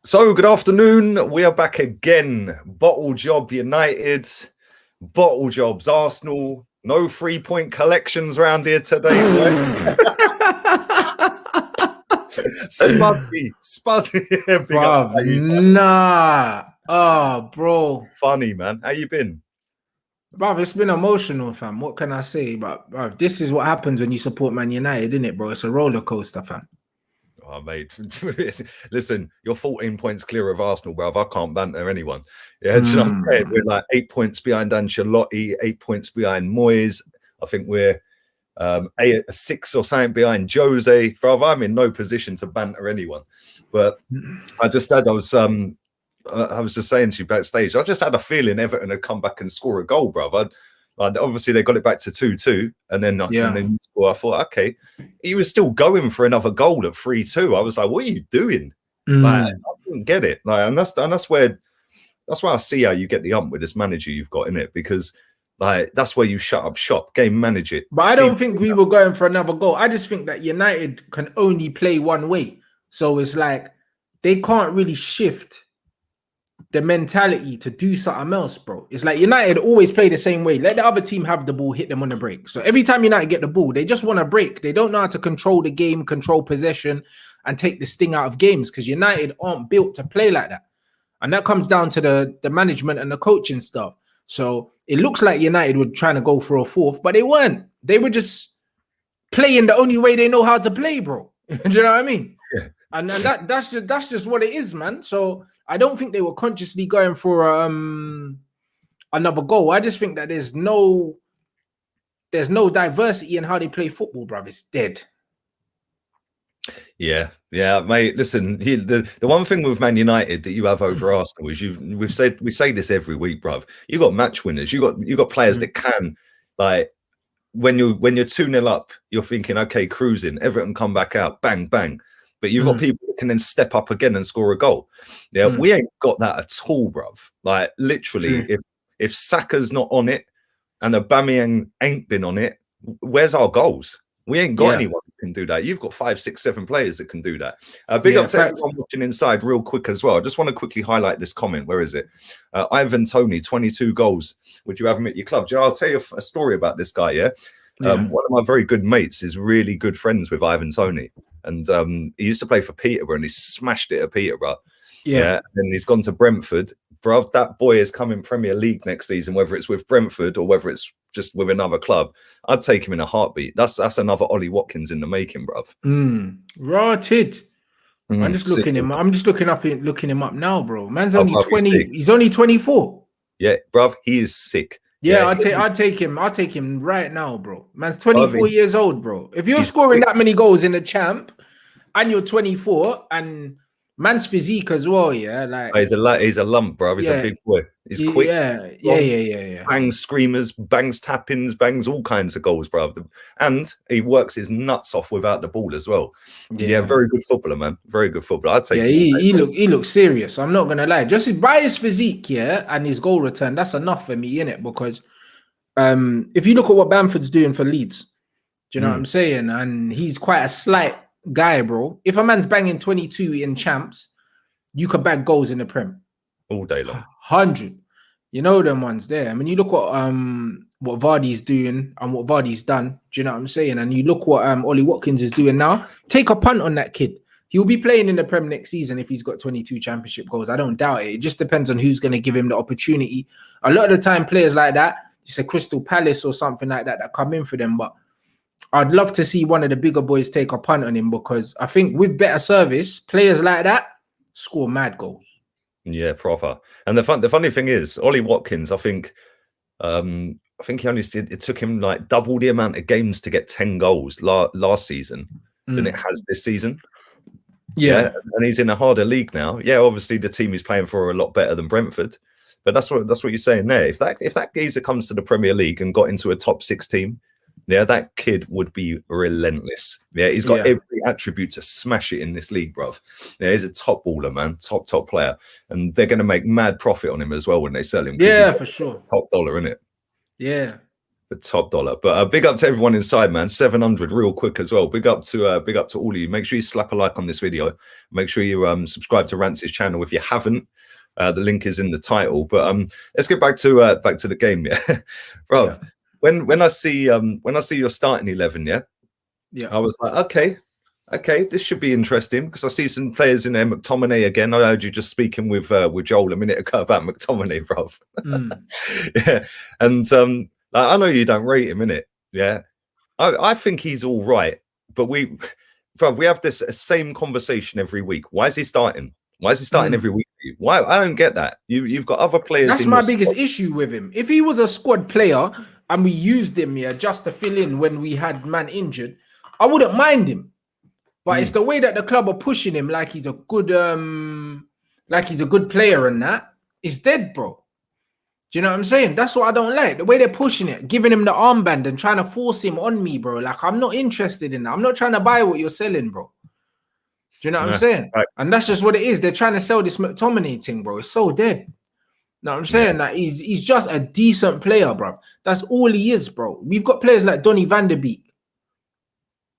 So, good afternoon. We are back again. Bottle Job United, Bottle Jobs Arsenal. No 3-point collections around here today. Spuddy. Bruv, nah. Oh, bro. Funny, man. How you been? Bruv, it's been emotional, fam. What can I say? But bruv, this is what happens when you support Man United, isn't it, bro? It's a roller coaster, fam. Oh, mate. Listen, you're 14 points clear of Arsenal, bruv. I can't banter anyone. Yeah, do you know what I'm saying? We're like 8 points behind Ancelotti, 8 points behind Moyes. I think we're 6 or something behind Jose. Bruv, I'm in no position to banter anyone. But I was just saying to you backstage, I just had a feeling Everton had come back and score a goal, bruv. Obviously, they got it back to 2-2, and then I thought, okay, he was still going for another goal at 3-2. I was like, what are you doing? Like, I didn't get it. Like, and that's why I see how you get the ump with this manager you've got in it, because like that's where you shut up shop, game manage it. But I don't think we were going for another goal. I just think that United can only play one way, so it's like they can't really shift the mentality to do something else, bro. It's like United always play the same way. Let the other team have the ball, hit them on the break. So every time United get the ball, they just want to break. They don't know how to control the game, control possession, and take the sting out of games, because United aren't built to play like that. And that comes down to the management and the coaching stuff. So it looks like United were trying to go for a fourth, but they weren't. They were just playing the only way they know how to play, bro. Do you know what I mean? Yeah. And that's just what it is, man. So I don't think they were consciously going for another goal. I just think that there's no diversity in how they play football, bruv. It's dead. Yeah, mate. Listen, the one thing with Man United that you have over Arsenal is we say this every week, bruv. You got match winners. You got players that can, like, when you're 2-0 up, you're thinking, okay, cruising. Everton come back out, bang bang. But you've got people that can then step up again and score a goal. Yeah, we ain't got that at all, bruv. Like, literally, if Saka's not on it and Aubameyang ain't been on it, where's our goals? We ain't got anyone who can do that. You've got 5, 6, 7 players that can do that. Big up to everyone watching inside real quick as well. I just want to quickly highlight this comment. Where is it? Ivan Toney, 22 goals. Would you have him at your club? I'll tell you a story about this guy, yeah? One of my very good mates is really good friends with Ivan Toney. And he used to play for Peterborough, and he smashed it at Peterborough. Yeah. And he's gone to Brentford. Bro, that boy is coming Premier League next season, whether it's with Brentford or whether it's just with another club. I'd take him in a heartbeat. That's another Ollie Watkins in the making, bruv. Rotted. I'm just looking him. I'm just looking him up now, bro. Man's only 20. He's only 24. Yeah, bruv, he is sick. Yeah, I'd take him. I'll take him right now, bro. Man's 24 years old, bro. If you're scoring that many goals in the champ and you're 24 and man's physique as well, yeah, like he's a lump, bro. He's a big boy. He's quick. Yeah. Bangs screamers, bangs tappings, bangs all kinds of goals, bro. And he works his nuts off without the ball as well. Yeah, very good footballer, man. Very good footballer. I'd take him. He looks serious. I'm not gonna lie. Just by his physique, and his goal return, that's enough for me, innit? Because if you look at what Bamford's doing for Leeds, do you know what I'm saying? And he's quite a slight guy, bro. If a man's banging 22 in champs, you could bag goals in the Prem all day long. 100. You know them ones there. I mean, you look what Vardy's doing and what Vardy's done. Do you know what I'm saying? And you look what Ollie Watkins is doing now. Take a punt on that kid. He'll be playing in the Prem next season if he's got 22 championship goals. I don't doubt it. It just depends on who's going to give him the opportunity. A lot of the time, players like that, it's a Crystal Palace or something like that come in for them. But I'd love to see one of the bigger boys take a punt on him, because I think with better service, players like that score mad goals. Yeah, proper. And the funny thing is, Ollie Watkins, I think he only it took him like double the amount of games to get 10 goals last season than it has this season. Yeah, and he's in a harder league now. Yeah, obviously the team he's playing for are a lot better than Brentford, but that's what you're saying there. If that geezer comes to the Premier League and got into a top 6 team, yeah, that kid would be relentless. Yeah, he's got every attribute to smash it in this league, bruv. Yeah, he's a top baller, man, top player, and they're going to make mad profit on him as well when they sell him. Yeah, for sure. Top dollar, innit? Yeah. But top dollar. But big up to everyone inside, man. 700 real quick as well. Big up to all of you. Make sure you slap a like on this video. Make sure you subscribe to Rance's channel if you haven't. The link is in the title. But let's get back to the game, yeah. Bro, when I see your starting 11, yeah, I was like, okay, this should be interesting because I see some players in there. McTominay again. I heard you just speaking with Joel a minute ago about McTominay, bro. Yeah, and I know you don't rate him, innit? Yeah, I think he's all right, but we have this same conversation every week. Why is he starting? Why is he starting every week? Why? I don't get that. You've got other players. That's my biggest issue with him. If he was a squad player and we used him just to fill in when we had man injured, I wouldn't mind him. But it's the way that the club are pushing him like he's a good player and that. It's dead, bro. Do you know what I'm saying? That's what I don't like. The way they're pushing it, giving him the armband and trying to force him on me, bro. Like, I'm not interested in that. I'm not trying to buy what you're selling, bro. Do you know what I'm saying? Right. And that's just what it is. They're trying to sell this McTominay thing, bro. It's so dead. You know what I'm saying? Like, he's just a decent player, bro. That's all he is, bro. We've got players like Donny van der Beek.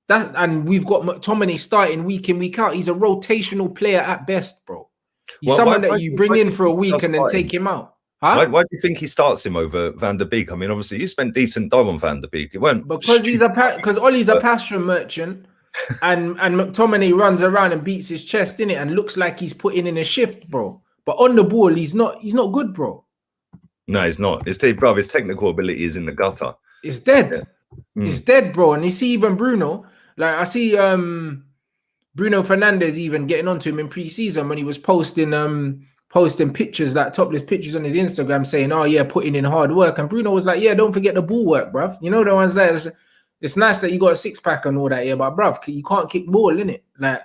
And we've got McTominay starting week in, week out. He's a rotational player at best, bro. He's someone that you bring in for a week and then take him out. Huh? Why do you think he starts him over Van der Beek? I mean, obviously, you spent decent dough on Van der Beek. It weren't because Ollie's a passion merchant, and McTominay runs around and beats his chest in it and looks like he's putting in a shift, bro. But on the ball, he's not good, bro. No, he's not. His technical ability is in the gutter. It's dead. Yeah. It's dead, bro. And you see even Bruno. Like I see Bruno Fernandes even getting onto him in pre-season when he was posting pictures, like topless pictures on his Instagram saying, oh yeah, putting in hard work. And Bruno was like, yeah, don't forget the ball work, bruv. You know the ones that it's nice that you got a six-pack and all that, yeah, but bruv, you can't kick ball, innit? Like,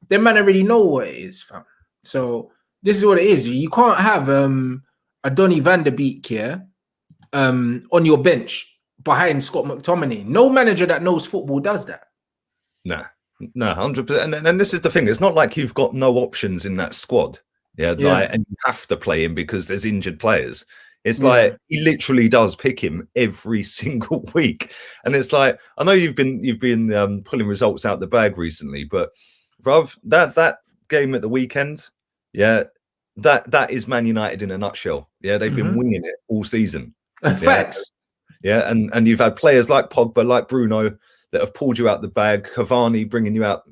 them man already know what it is, fam. So this is what it is. You can't have a Donny van der Beek here on your bench behind Scott McTominay. No manager that knows football does that. No, 100%. And this is the thing. It's not like you've got no options in that squad. Yeah. Like, and you have to play him because there's injured players. It's like he literally does pick him every single week. And it's like, I know you've been pulling results out the bag recently, but bruv, that game at the weekend, that is Man United in a nutshell. Yeah, they've been winging it all season. Facts. Yeah, and you've had players like Pogba, like Bruno, that have pulled you out the bag. Cavani bringing you out.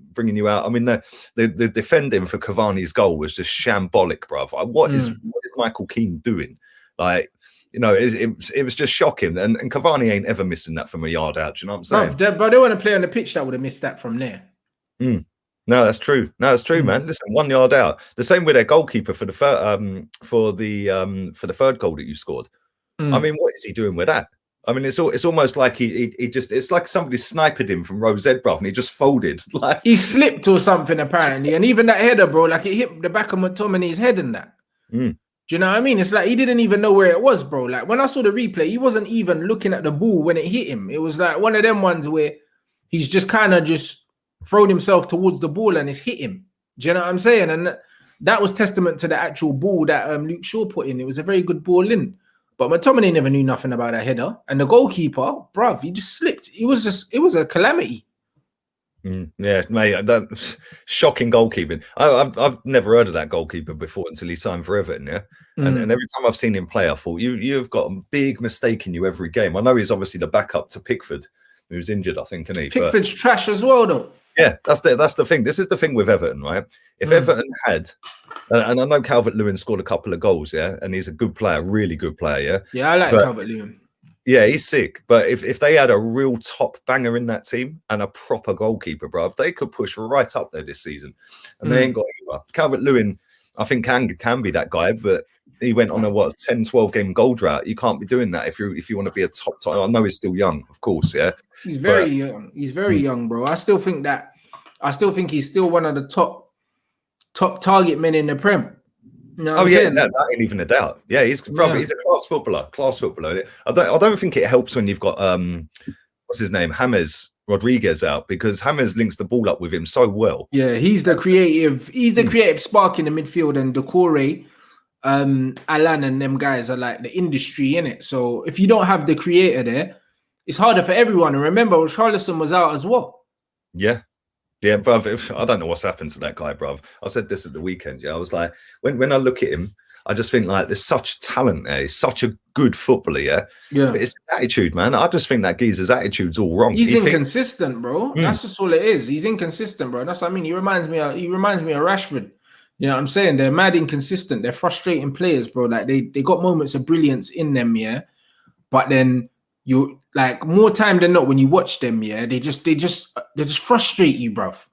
I mean, the defending for Cavani's goal was just shambolic, bruv. What is Michael Keane doing? Like, you know, it was just shocking. And Cavani ain't ever missing that from a yard out. Do you know what I'm saying? But they want to play on the pitch that would have missed that from there. No, that's true. No, that's true, man. Listen, 1 yard out. The same with their goalkeeper for the third goal that you scored. I mean, what is he doing with that? I mean, it's almost like it's like somebody sniped him from row Z, bro, and he just folded. Like he slipped or something apparently, and even that header, bro, like it hit the back of McTominay's head and that. Do you know what I mean? It's like he didn't even know where it was, bro. Like when I saw the replay, he wasn't even looking at the ball when it hit him. It was like one of them ones where he's just kind of just thrown himself towards the ball and it's hit him. Do you know what I'm saying? And that was testament to the actual ball that Luke Shaw put in. It was a very good ball in. But McTominay never knew nothing about that header. And the goalkeeper, bruv, he just slipped. It was a calamity. Yeah, mate, that shocking goalkeeping. I've never heard of that goalkeeper before until he signed for Everton, yeah? And every time I've seen him play, I thought, you've got a big mistake in you every game. I know he's obviously the backup to Pickford, who's injured, I think, isn't he? Pickford's trash as well, though. Yeah, that's the thing. This is the thing with Everton, right? If Everton had... And I know Calvert-Lewin scored a couple of goals, yeah, and he's a good player, really good player, yeah. Yeah, I like Calvert-Lewin. Yeah, he's sick. But if they had a real top banger in that team and a proper goalkeeper, bruv, they could push right up there this season. And they ain't got either. Calvert-Lewin, I think can be that guy, but he went on a 10, 12 game goal drought. You can't be doing that if you want to be a top. I know he's still young, of course, yeah. He's very young. He's very young, bro. I still think he's still one of the top target men in the Prem. You know that ain't even a doubt. Yeah, he's a class footballer. I don't think it helps when you've got what's his name, James Rodriguez out, because James links the ball up with him so well. Yeah, he's the creative spark in the midfield, and Decore, Alan and them guys are like the industry in it. So if you don't have the creator there, it's harder for everyone. And remember, Richarlison was out as well. Yeah. Yeah, bruv, I don't know what's happened to that guy, bruv. I said this at the weekend. Yeah, I was like, when I look at him, I just think like there's such talent there. He's such a good footballer, yeah. Yeah. But it's his attitude, man. I just think that geezer's attitude's all wrong. He's inconsistent, bro. That's just all it is. He's inconsistent, bro. That's what I mean. He reminds me of Rashford. You know what I'm saying? They're mad inconsistent. They're frustrating players, bro. Like they got moments of brilliance in them, yeah. But then you like more time than not when you watch them, yeah, they just frustrate you, bruv.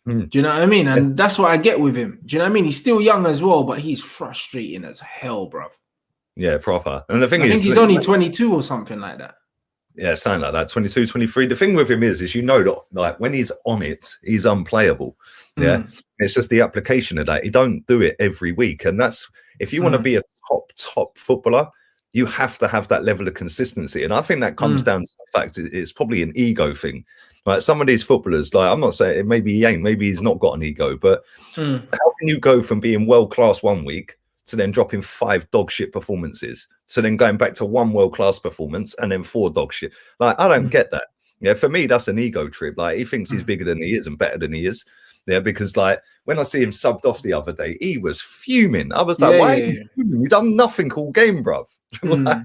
Do you know what I mean? And that's what I get with him. Do you know what I mean? He's still young as well, but he's frustrating as hell, bruv. Yeah, proper. And the thing I is, think he's only 22 or something like that. Yeah, something like that, 22, 23. The thing with him is you know that like when he's on it, he's unplayable. Yeah. It's just the application of that. He don't do it every week. And that's if you want to be a top footballer, you have to have that level of consistency. And I think that comes down to the fact it's probably an ego thing. Like some of these footballers, like I'm not saying maybe he ain't, maybe he's not got an ego, but how can you go from being world class one week to then dropping 5 dog shit performances, to then going back to 1 world class performance and then 4 dog shit? Like I don't get that. Yeah, for me that's an ego trip. Like he thinks he's bigger than he is and better than he is. Yeah, because like when I see him subbed off the other day, he was fuming. I was like, why are you fuming? You done nothing all game, bruv. Like,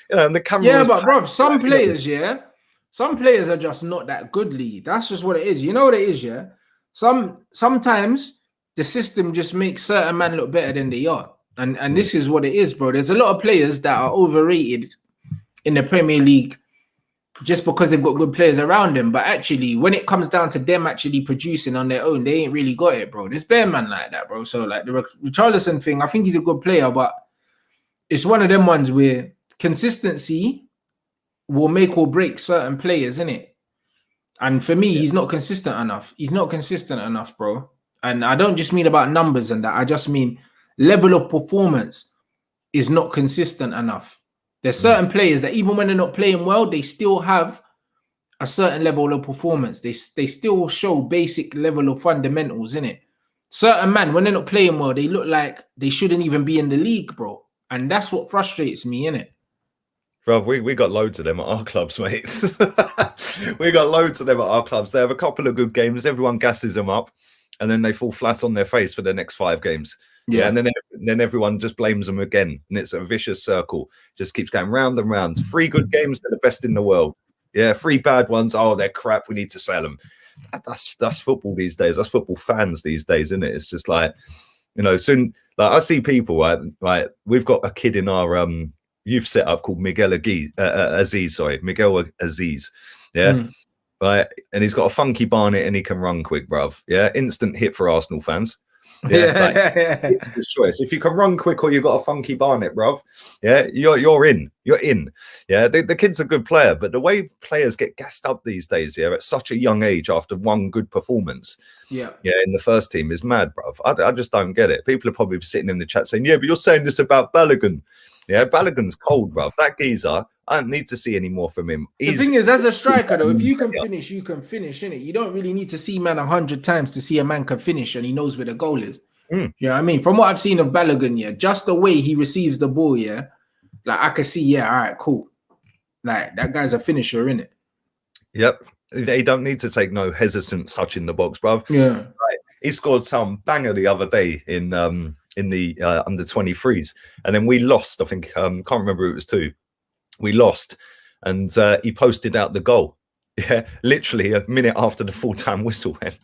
you know, and the camera. Yeah, but bruv, some players, some players are just not that good, Lee. That's just what it is. You know what it is, yeah? Sometimes the system just makes certain men look better than they are. And this is what it is, bro. There's a lot of players that are overrated in the Premier League just because they've got good players around them. But actually, when it comes down to them actually producing on their own, they ain't really got it, bro. There's bare man like that, bro. So like the Richarlison thing, I think he's a good player, but it's one of them ones where consistency will make or break certain players, innit? And for me, he's not consistent enough. He's not consistent enough, bro. And I don't just mean about numbers and that. I just mean level of performance is not consistent enough. There's certain players that even when they're not playing well, they still have a certain level of performance. They still show basic level of fundamentals, innit? Certain man, when they're not playing well, they look like they shouldn't even be in the league, bro. And that's what frustrates me, innit? Bro, we got loads of them at our clubs, mate. We got loads of them at our clubs. They have a couple of good games. Everyone gasses them up, and then they fall flat on their face for the next 5 games. Yeah, and then everyone just blames them again, and it's a vicious circle. Just keeps going round and round. 3 good games, they're the best in the world. Yeah, 3 bad ones. Oh, they're crap. We need to sell them. That's football these days. That's football fans these days, isn't it? It's just like, you know, soon. Like I see people. Right, we've got a kid in our youth setup called Miguel Aziz. Yeah. Right. And he's got a funky barnet and he can run quick, bruv. Yeah. Instant hit for Arsenal fans. Yeah. It's his choice. If you can run quick or you've got a funky barnet, bruv. Yeah. You're in. You're in. Yeah. The kid's a good player, but the way players get gassed up these days, yeah, at such a young age after 1 good performance. Yeah, in the first team is mad, bruv. I just don't get it. People are probably sitting in the chat saying, yeah, but you're saying this about Balogun. Yeah, Balogun's cold, bruv. That geezer, I don't need to see any more from him. The thing is, as a striker, though, if you can finish, you can finish, innit? You don't really need to see man 100 times to see a man can finish and he knows where the goal is. You know what I mean? From what I've seen of Balogun, yeah, just the way he receives the ball, yeah, like I can see, yeah, all right, cool. Like that guy's a finisher, innit? Yep. He don't need to take no hesitant touch in the box, bruv. Yeah. Right. He scored some banger the other day in the under 23s, and then we lost. I think can't remember who it was to. We lost, and he posted out the goal. Yeah, literally a minute after the full-time whistle went.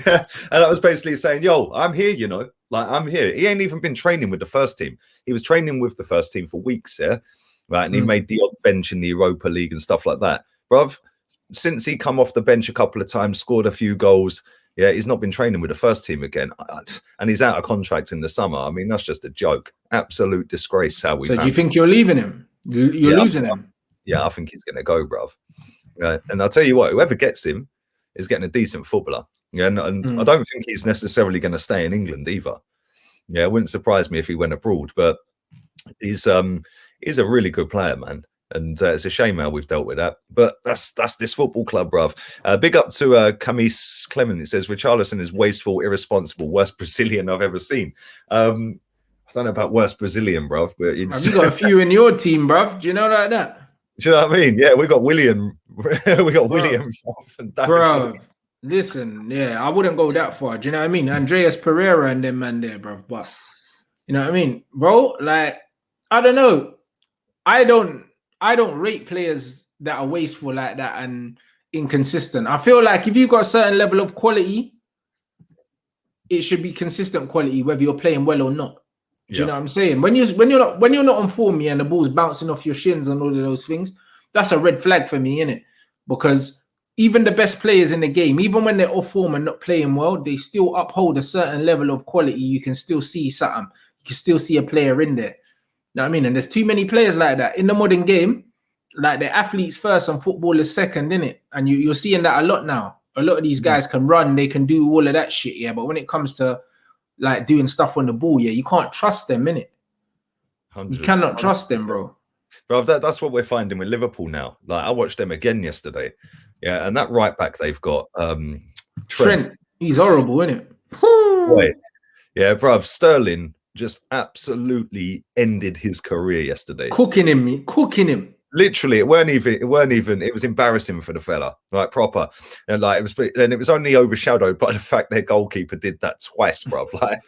Yeah, and I was basically saying, "Yo, I'm here. You know, like I'm here." He ain't even been training with the first team. He was training with the first team for weeks. Yeah, right, and he made the odd bench in the Europa League and stuff like that, bruv. Since he come off the bench a couple of times, scored a few goals. Yeah, he's not been training with the first team again, and he's out of contract in the summer. I mean, that's just a joke. Absolute disgrace. How we. So, do you think you're leaving him? You're losing him? Yeah, I think he's going to go, bruv. And I'll tell you what, whoever gets him is getting a decent footballer. Yeah, and I don't think he's necessarily going to stay in England either. Yeah, it wouldn't surprise me if he went abroad, but he's a really good player, man. And it's a shame how we've dealt with that. But that's this football club, bruv. Big up to Camis Clement. It says, Richarlison is wasteful, irresponsible, worst Brazilian I've ever seen. I don't know about worst Brazilian, bruv. But you got a few in your team, bruv. Do you know like that? Do you know what I mean? Yeah, we got William. We got William and David. Bro, listen, yeah, I wouldn't go that far. Do you know what I mean? Andreas Pereira and them man there, bro. But you know what I mean, bro? Like, I don't know. I don't rate players that are wasteful like that and inconsistent. I feel like if you've got a certain level of quality, it should be consistent quality, whether you're playing well or not. Do you know what I'm saying? When you're not on form, and the ball's bouncing off your shins and all of those things, that's a red flag for me, innit? Because even the best players in the game, even when they're off form and not playing well, they still uphold a certain level of quality. You can still see something. You can still see a player in there. You know what I mean? And there's too many players like that in the modern game. Like, the athletes first and footballers second, innit? And you're seeing that a lot now. A lot of these guys can run, they can do all of that shit, yeah. But when it comes to like doing stuff on the ball, yeah, you can't trust them, innit? You cannot trust them, bro. Bro, that's what we're finding with Liverpool now. Like, I watched them again yesterday. Yeah, and that right back they've got, Trent, he's horrible, isn't it? Wait. Yeah, bruv, Sterling just absolutely ended his career yesterday. Cooking him. Literally, it was embarrassing for the fella, like, proper. And like, it was only overshadowed by the fact their goalkeeper did that twice, bruv. Like,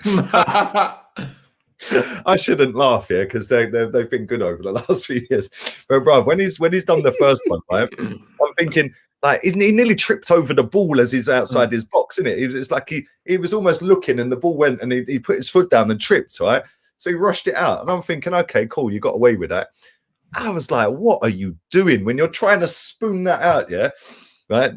I shouldn't laugh here because they've been good over the last few years. But bruv, when he's done the first one, right, I'm thinking, like, he nearly tripped over the ball as he's outside his box, isn't it? It's like he was almost looking and the ball went and he put his foot down and tripped, right? So he rushed it out. And I'm thinking, okay, cool, you got away with that. I was like, what are you doing when you're trying to spoon that out, yeah? Right?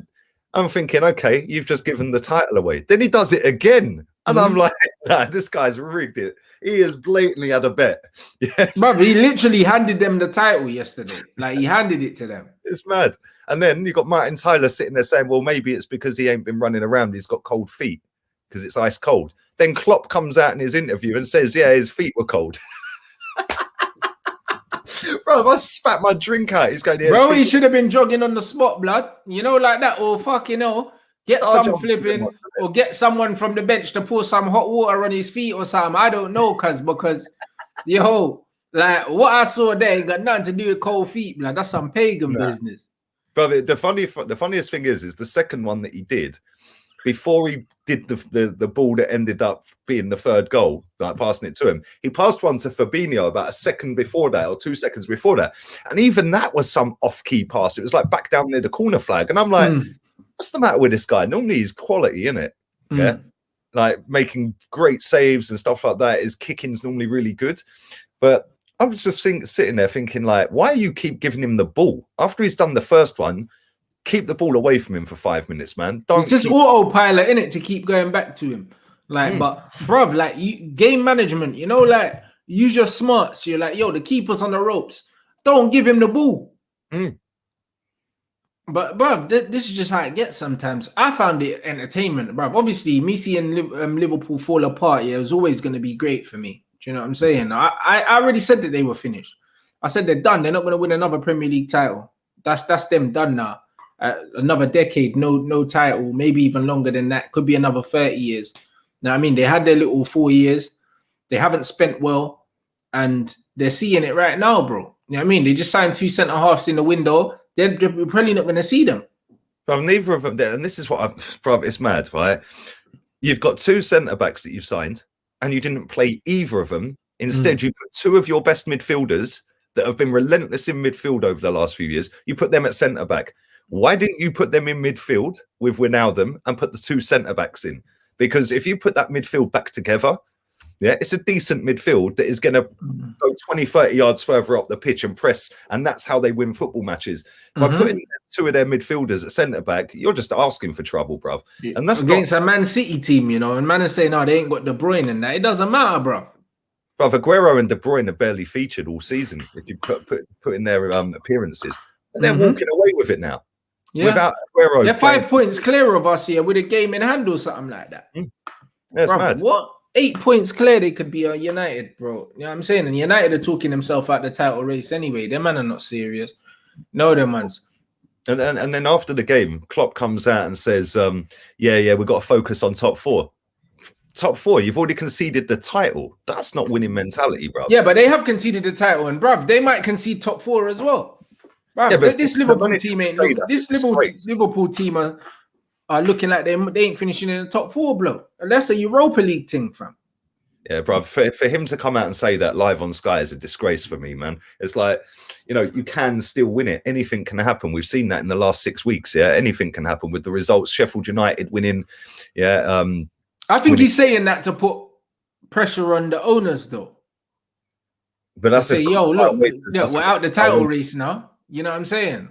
I'm thinking, okay, you've just given the title away. Then he does it again. And I'm like, nah, this guy's rigged it. He has blatantly had a bet. Yeah. Bruv, he literally handed them the title yesterday. Like, he handed it to them. It's mad. And then you got Martin Tyler sitting there saying, well, maybe it's because he ain't been running around. He's got cold feet because it's ice cold. Then Klopp comes out in his interview and says, yeah, his feet were cold. Bro, I spat my drink out. He's going, yeah, bro, he should have been jogging on the spot, blood. You know, like that. Or fucking hell, get some flipping, or get someone from the bench to pour some hot water on his feet or something. I don't know, because yo, like, what I saw there ain't got nothing to do with cold feet, blood. That's some pagan business. But the funniest thing is the second one that he did, before he did the ball that ended up being the third goal, like passing it to him, he passed one to Fabinho about a second before that, or 2 seconds before that. And even that was some off-key pass. It was like back down near the corner flag. And I'm like, what's the matter with this guy? Normally he's quality, isn't it? Yeah. Like, making great saves and stuff like that. His kicking's normally really good. But I was just sitting there thinking, like, why you keep giving him the ball? After he's done the first one, keep the ball away from him for 5 minutes, man. Don't just autopilot in it to keep going back to him. Like, but bruv, like, game management, you know, like, use your smarts. You're like, yo, the keeper's on the ropes. Don't give him the ball. But bruv, this is just how it gets sometimes. I found it entertainment, bruv. Obviously, me seeing Liverpool fall apart, yeah, it was always going to be great for me. Do you know what I'm saying? I already said that they were finished. I said they're done. They're not going to win another Premier League title. That's them done now. Another decade, no title, maybe even longer than that. Could be another 30 years. Now, I mean, they had their little 4 years. They haven't spent well, and they're seeing it right now, bro. You know what I mean? They just signed 2 centre halves in the window. They're probably not going to see them. But neither of them, and this is what it's mad, right? You've got 2 centre backs that you've signed, and you didn't play either of them. Instead, you put 2 of your best midfielders that have been relentless in midfield over the last few years. You put them at centre back. Why didn't you put them in midfield with Wijnaldum and put the 2 centre backs in? Because if you put that midfield back together, yeah, it's a decent midfield that is going to go 20, 30 yards further up the pitch and press. And that's how they win football matches. By putting 2 of their midfielders at centre back, you're just asking for trouble, bruv. And that's against a Man City team, you know, and man is saying, no, they ain't got De Bruyne and that. It doesn't matter, bruv. Bruv, Aguero and De Bruyne are barely featured all season if you put in their appearances. And they're walking away with it now. Yeah. Without Aguero, they're 5 points clear of us here with a game in hand or something like that. That's mad. What? 8 points clear, they could be United, bro. You know what I'm saying? And United are talking themselves out the title race anyway. Them man are not serious. No, them ones. And then after the game, Klopp comes out and says, yeah, we've got to focus on top 4. Top 4, you've already conceded the title. That's not winning mentality, bro. Yeah, but they have conceded the title, and bruv, they might concede top 4 as well. Bruv, but this when Liverpool it's team ain't straight, look. that's a This disgrace. Liverpool team are looking like they ain't finishing in the top 4, blow. And that's a Europa League thing, fam. Yeah, bro. For him to come out and say that live on Sky is a disgrace for me, man. It's like, you can still win it. Anything can happen. We've seen that in the last 6 weeks. Yeah, anything can happen with the results. Sheffield United winning. Yeah, I think he's saying that to put pressure on the owners, though. but To that's say, yo, look, we're out the title race now. You know what I'm saying?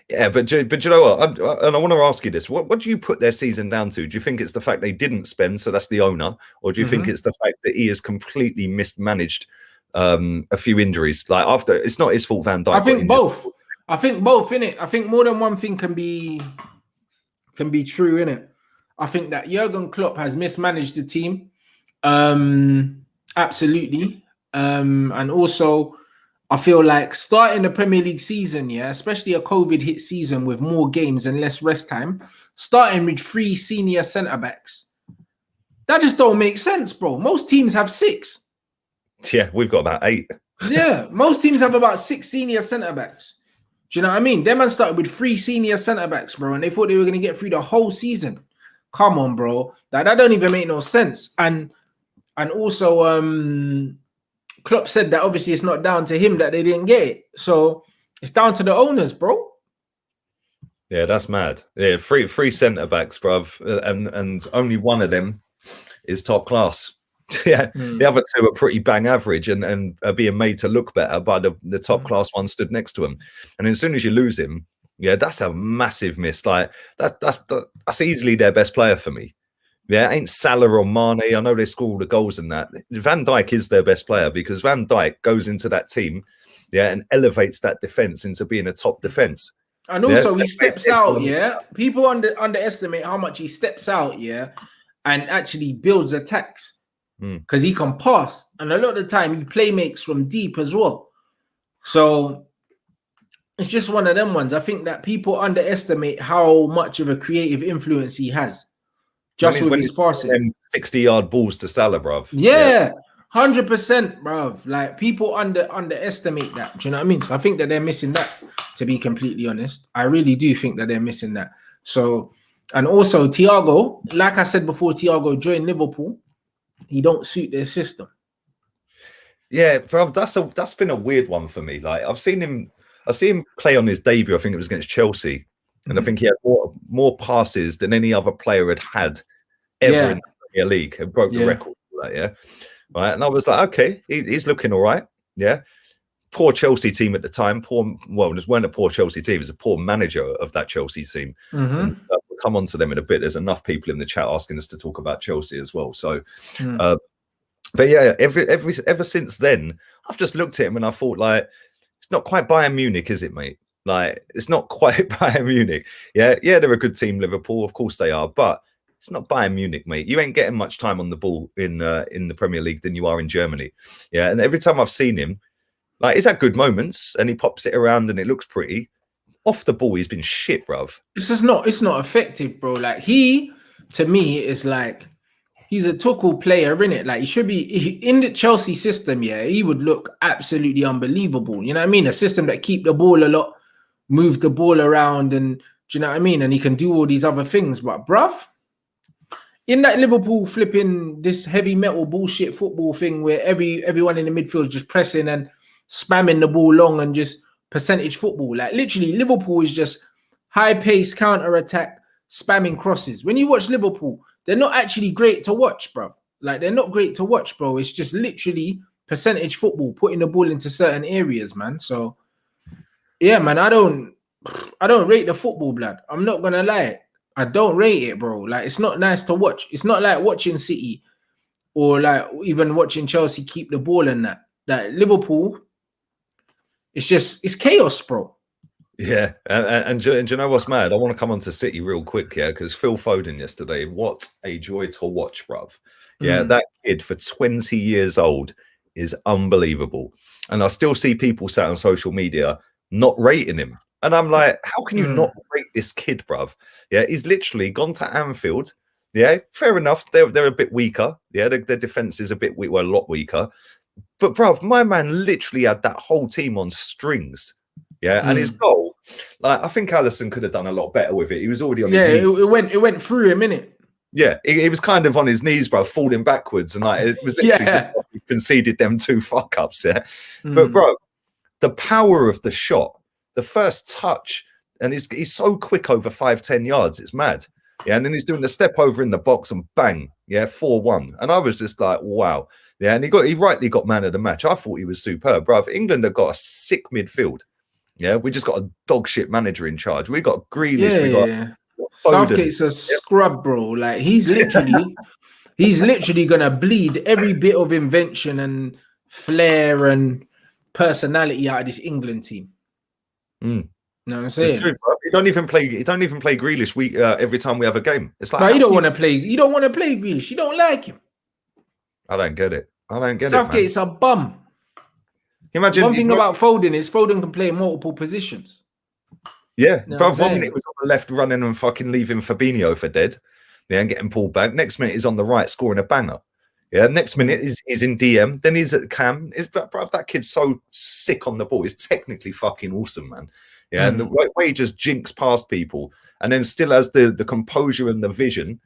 Yeah, but you know what? I want to ask you this: what do you put their season down to? Do you think it's the fact they didn't spend, so that's the owner, or do you think it's the fact that he has completely mismanaged a few injuries? Like after, it's not his fault. Van Dijk. I think both. I think both, innit? I think more than one thing can be true, innit? I think that Jurgen Klopp has mismanaged the team, absolutely, and also. I feel like starting the Premier League season, yeah, especially a COVID hit season with more games and less rest time, starting with 3 senior centre-backs, that just don't make sense, bro. Most teams have 6. Yeah, we've got about 8. Yeah, most teams have about 6 senior centre-backs. Do you know what I mean? Them man started with 3 senior centre-backs, bro, and they thought they were going to get through the whole season. Come on, bro. That don't even make no sense. And also, Klopp said that obviously it's not down to him that they didn't get it. So it's down to the owners, bro. Yeah, that's mad. Yeah, three centre-backs, bruv, and only one of them is top class. Yeah, the other 2 are pretty bang average and are being made to look better by the top class one stood next to him. And as soon as you lose him, yeah, that's a massive miss. Like that's easily their best player for me. Yeah, ain't Salah or Mane. I know they score all the goals in that. Van Dijk is their best player because Van Dijk goes into that team, yeah, and elevates that defense into being a top defense. And also, he steps out, yeah. People underestimate how much he steps out, yeah, and actually builds attacks because he can pass. And a lot of the time, he play makes from deep as well. So it's just one of them ones. I think that people underestimate how much of a creative influence he has. Just with his passing, 60-yard balls to Salah, bruv. Yeah, 100%, bruv. Like people underestimate that. Do you know what I mean? So I think that they're missing that. To be completely honest, I really do think that they're missing that. So, and also Thiago, like I said before, Thiago joined Liverpool. He don't suit their system. Yeah, bruv, that's been a weird one for me. Like I see him play on his debut. I think it was against Chelsea. And I think he had more passes than any other player had ever in the Premier League and broke the record for that, yeah. Right. And I was like, okay, he's looking all right. Yeah. Poor Chelsea team at the time. Well, it weren't a poor Chelsea team, it was a poor manager of that Chelsea team. And, we'll come on to them in a bit. There's enough people in the chat asking us to talk about Chelsea as well. So but yeah, ever since then, I've just looked at him and I thought, like, it's not quite Bayern Munich, is it, mate? Like, it's not quite Bayern Munich. Yeah, they're a good team, Liverpool. Of course they are. But it's not Bayern Munich, mate. You ain't getting much time on the ball in the Premier League than you are in Germany. Yeah, and every time I've seen him, like, he's had good moments and he pops it around and it looks pretty. Off the ball, he's been shit, bruv. It's not effective, bro. Like, to me, is like, he's a Tuchel player, innit? Like, he should be in the Chelsea system, yeah, he would look absolutely unbelievable. You know what I mean? A system that keep the ball a lot, move the ball around, and do you know what I mean? And he can do all these other things. But bruv, in that Liverpool flipping this heavy metal bullshit football thing where everyone in the midfield is just pressing and spamming the ball long and just percentage football. Like literally, Liverpool is just high-paced counter-attack, spamming crosses. When you watch Liverpool, they're not actually great to watch, bro. Like, they're not great to watch, bro. It's just literally percentage football, putting the ball into certain areas, man. So yeah, man, I don't rate the football, blood. I'm not gonna lie. I don't rate it, bro. Like, it's not nice to watch. It's not like watching City or like even watching Chelsea keep the ball and that. That Liverpool, it's chaos, bro. Yeah, and do you know what's mad? I want to come on to City real quick, yeah, because Phil Foden yesterday, what a joy to watch, bruv. Yeah, that kid for 20 years old is unbelievable. And I still see people sat on social media not rating him. And I'm like, how can you not rate this kid, bruv? Yeah, he's literally gone to Anfield. Yeah, fair enough. They're a bit weaker. Yeah, their defense is a lot weaker. But bruv, my man literally had that whole team on strings. Yeah, and his goal, like I think Alisson could have done a lot better with it. He was already on his knees. knees. It went through him, innit? Yeah, he was kind of on his knees, bro, falling backwards, and like it was literally just he conceded them 2 fuck ups. Yeah, but bro, the power of the shot, the first touch, and he's so quick over 5-10 yards, it's mad. Yeah, and then he's doing the step over in the box and bang, yeah, 4-1, and I was just like, wow. Yeah, and he rightly got man of the match. I thought he was superb, bro. England have got a sick midfield. Yeah, we just got a dog shit manager in charge. We got Grealish. Yeah, we got Southgate's a scrub, bro. Like he's literally gonna bleed every bit of invention and flair and personality out of this England team. You know what I'm saying? It's true, bro. He don't even play Grealish every time we have a game. It's like, you don't want to play. You don't want to play Grealish. You don't like him. I don't get it. Southgate's a bum. Imagine one thing about Foden is Foden can play multiple positions. Yeah, bro. 1 minute was on the left running and fucking leaving Fabinho for dead. Yeah, and getting pulled back. Next minute he's on the right scoring a banger. Yeah, next minute he's in DM. Then he's at Cam. Bro, that kid's so sick on the ball. He's technically fucking awesome, man. Yeah, and the way he just jinks past people and then still has the composure and the vision,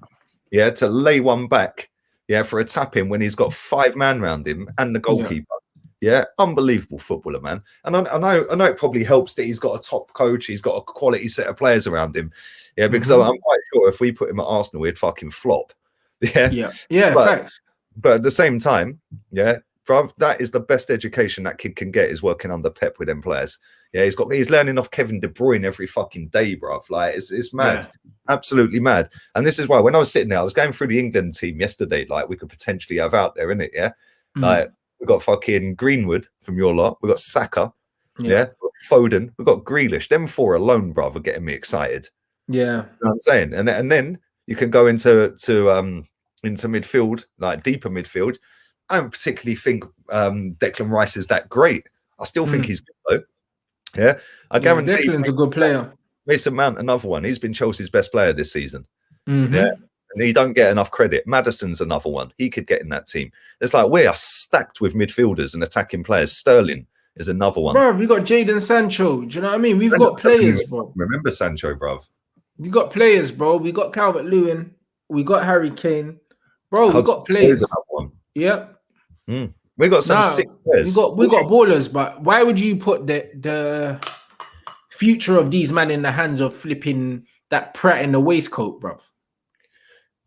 yeah, to lay one back. Yeah, for a tap in when he's got 5 men around him and the goalkeeper. Yeah, unbelievable footballer, man. And I know it probably helps that he's got a top coach. He's got a quality set of players around him. Yeah, because I'm quite sure if we put him at Arsenal, he'd fucking flop. Yeah, facts. But at the same time, yeah, bro, that is the best education that kid can get is working under Pep with them players. Yeah, he's learning off Kevin De Bruyne every fucking day, bro. Like it's mad, absolutely mad. And this is why when I was sitting there, I was going through the England team yesterday. Like we could potentially have out there, innit? Yeah, like we got fucking Greenwood from your lot. We got Saka, yeah, Foden. We got Grealish. Them 4 alone, bro, are getting me excited. Yeah, you know what I'm saying. And then you can go into midfield, like deeper midfield. I don't particularly think Declan Rice is that great. I still think he's good though. Yeah, I guarantee Declan's a good player. Mason Mount, another one. He's been Chelsea's best player this season. Yeah, and he don't get enough credit. Madison's another one. He could get in that team. It's like we are stacked with midfielders and attacking players. Sterling is another one. Bro, we got Jadon Sancho. Do you know what I mean? We've got players, bro. Remember Sancho, bro. We got players, bro. We got Calvert-Lewin. We got Harry Kane. Bro, we got players. Yep. We got some sick players. We got ballers, but why would you put the future of these men in the hands of flipping that Pratt in the waistcoat, bro?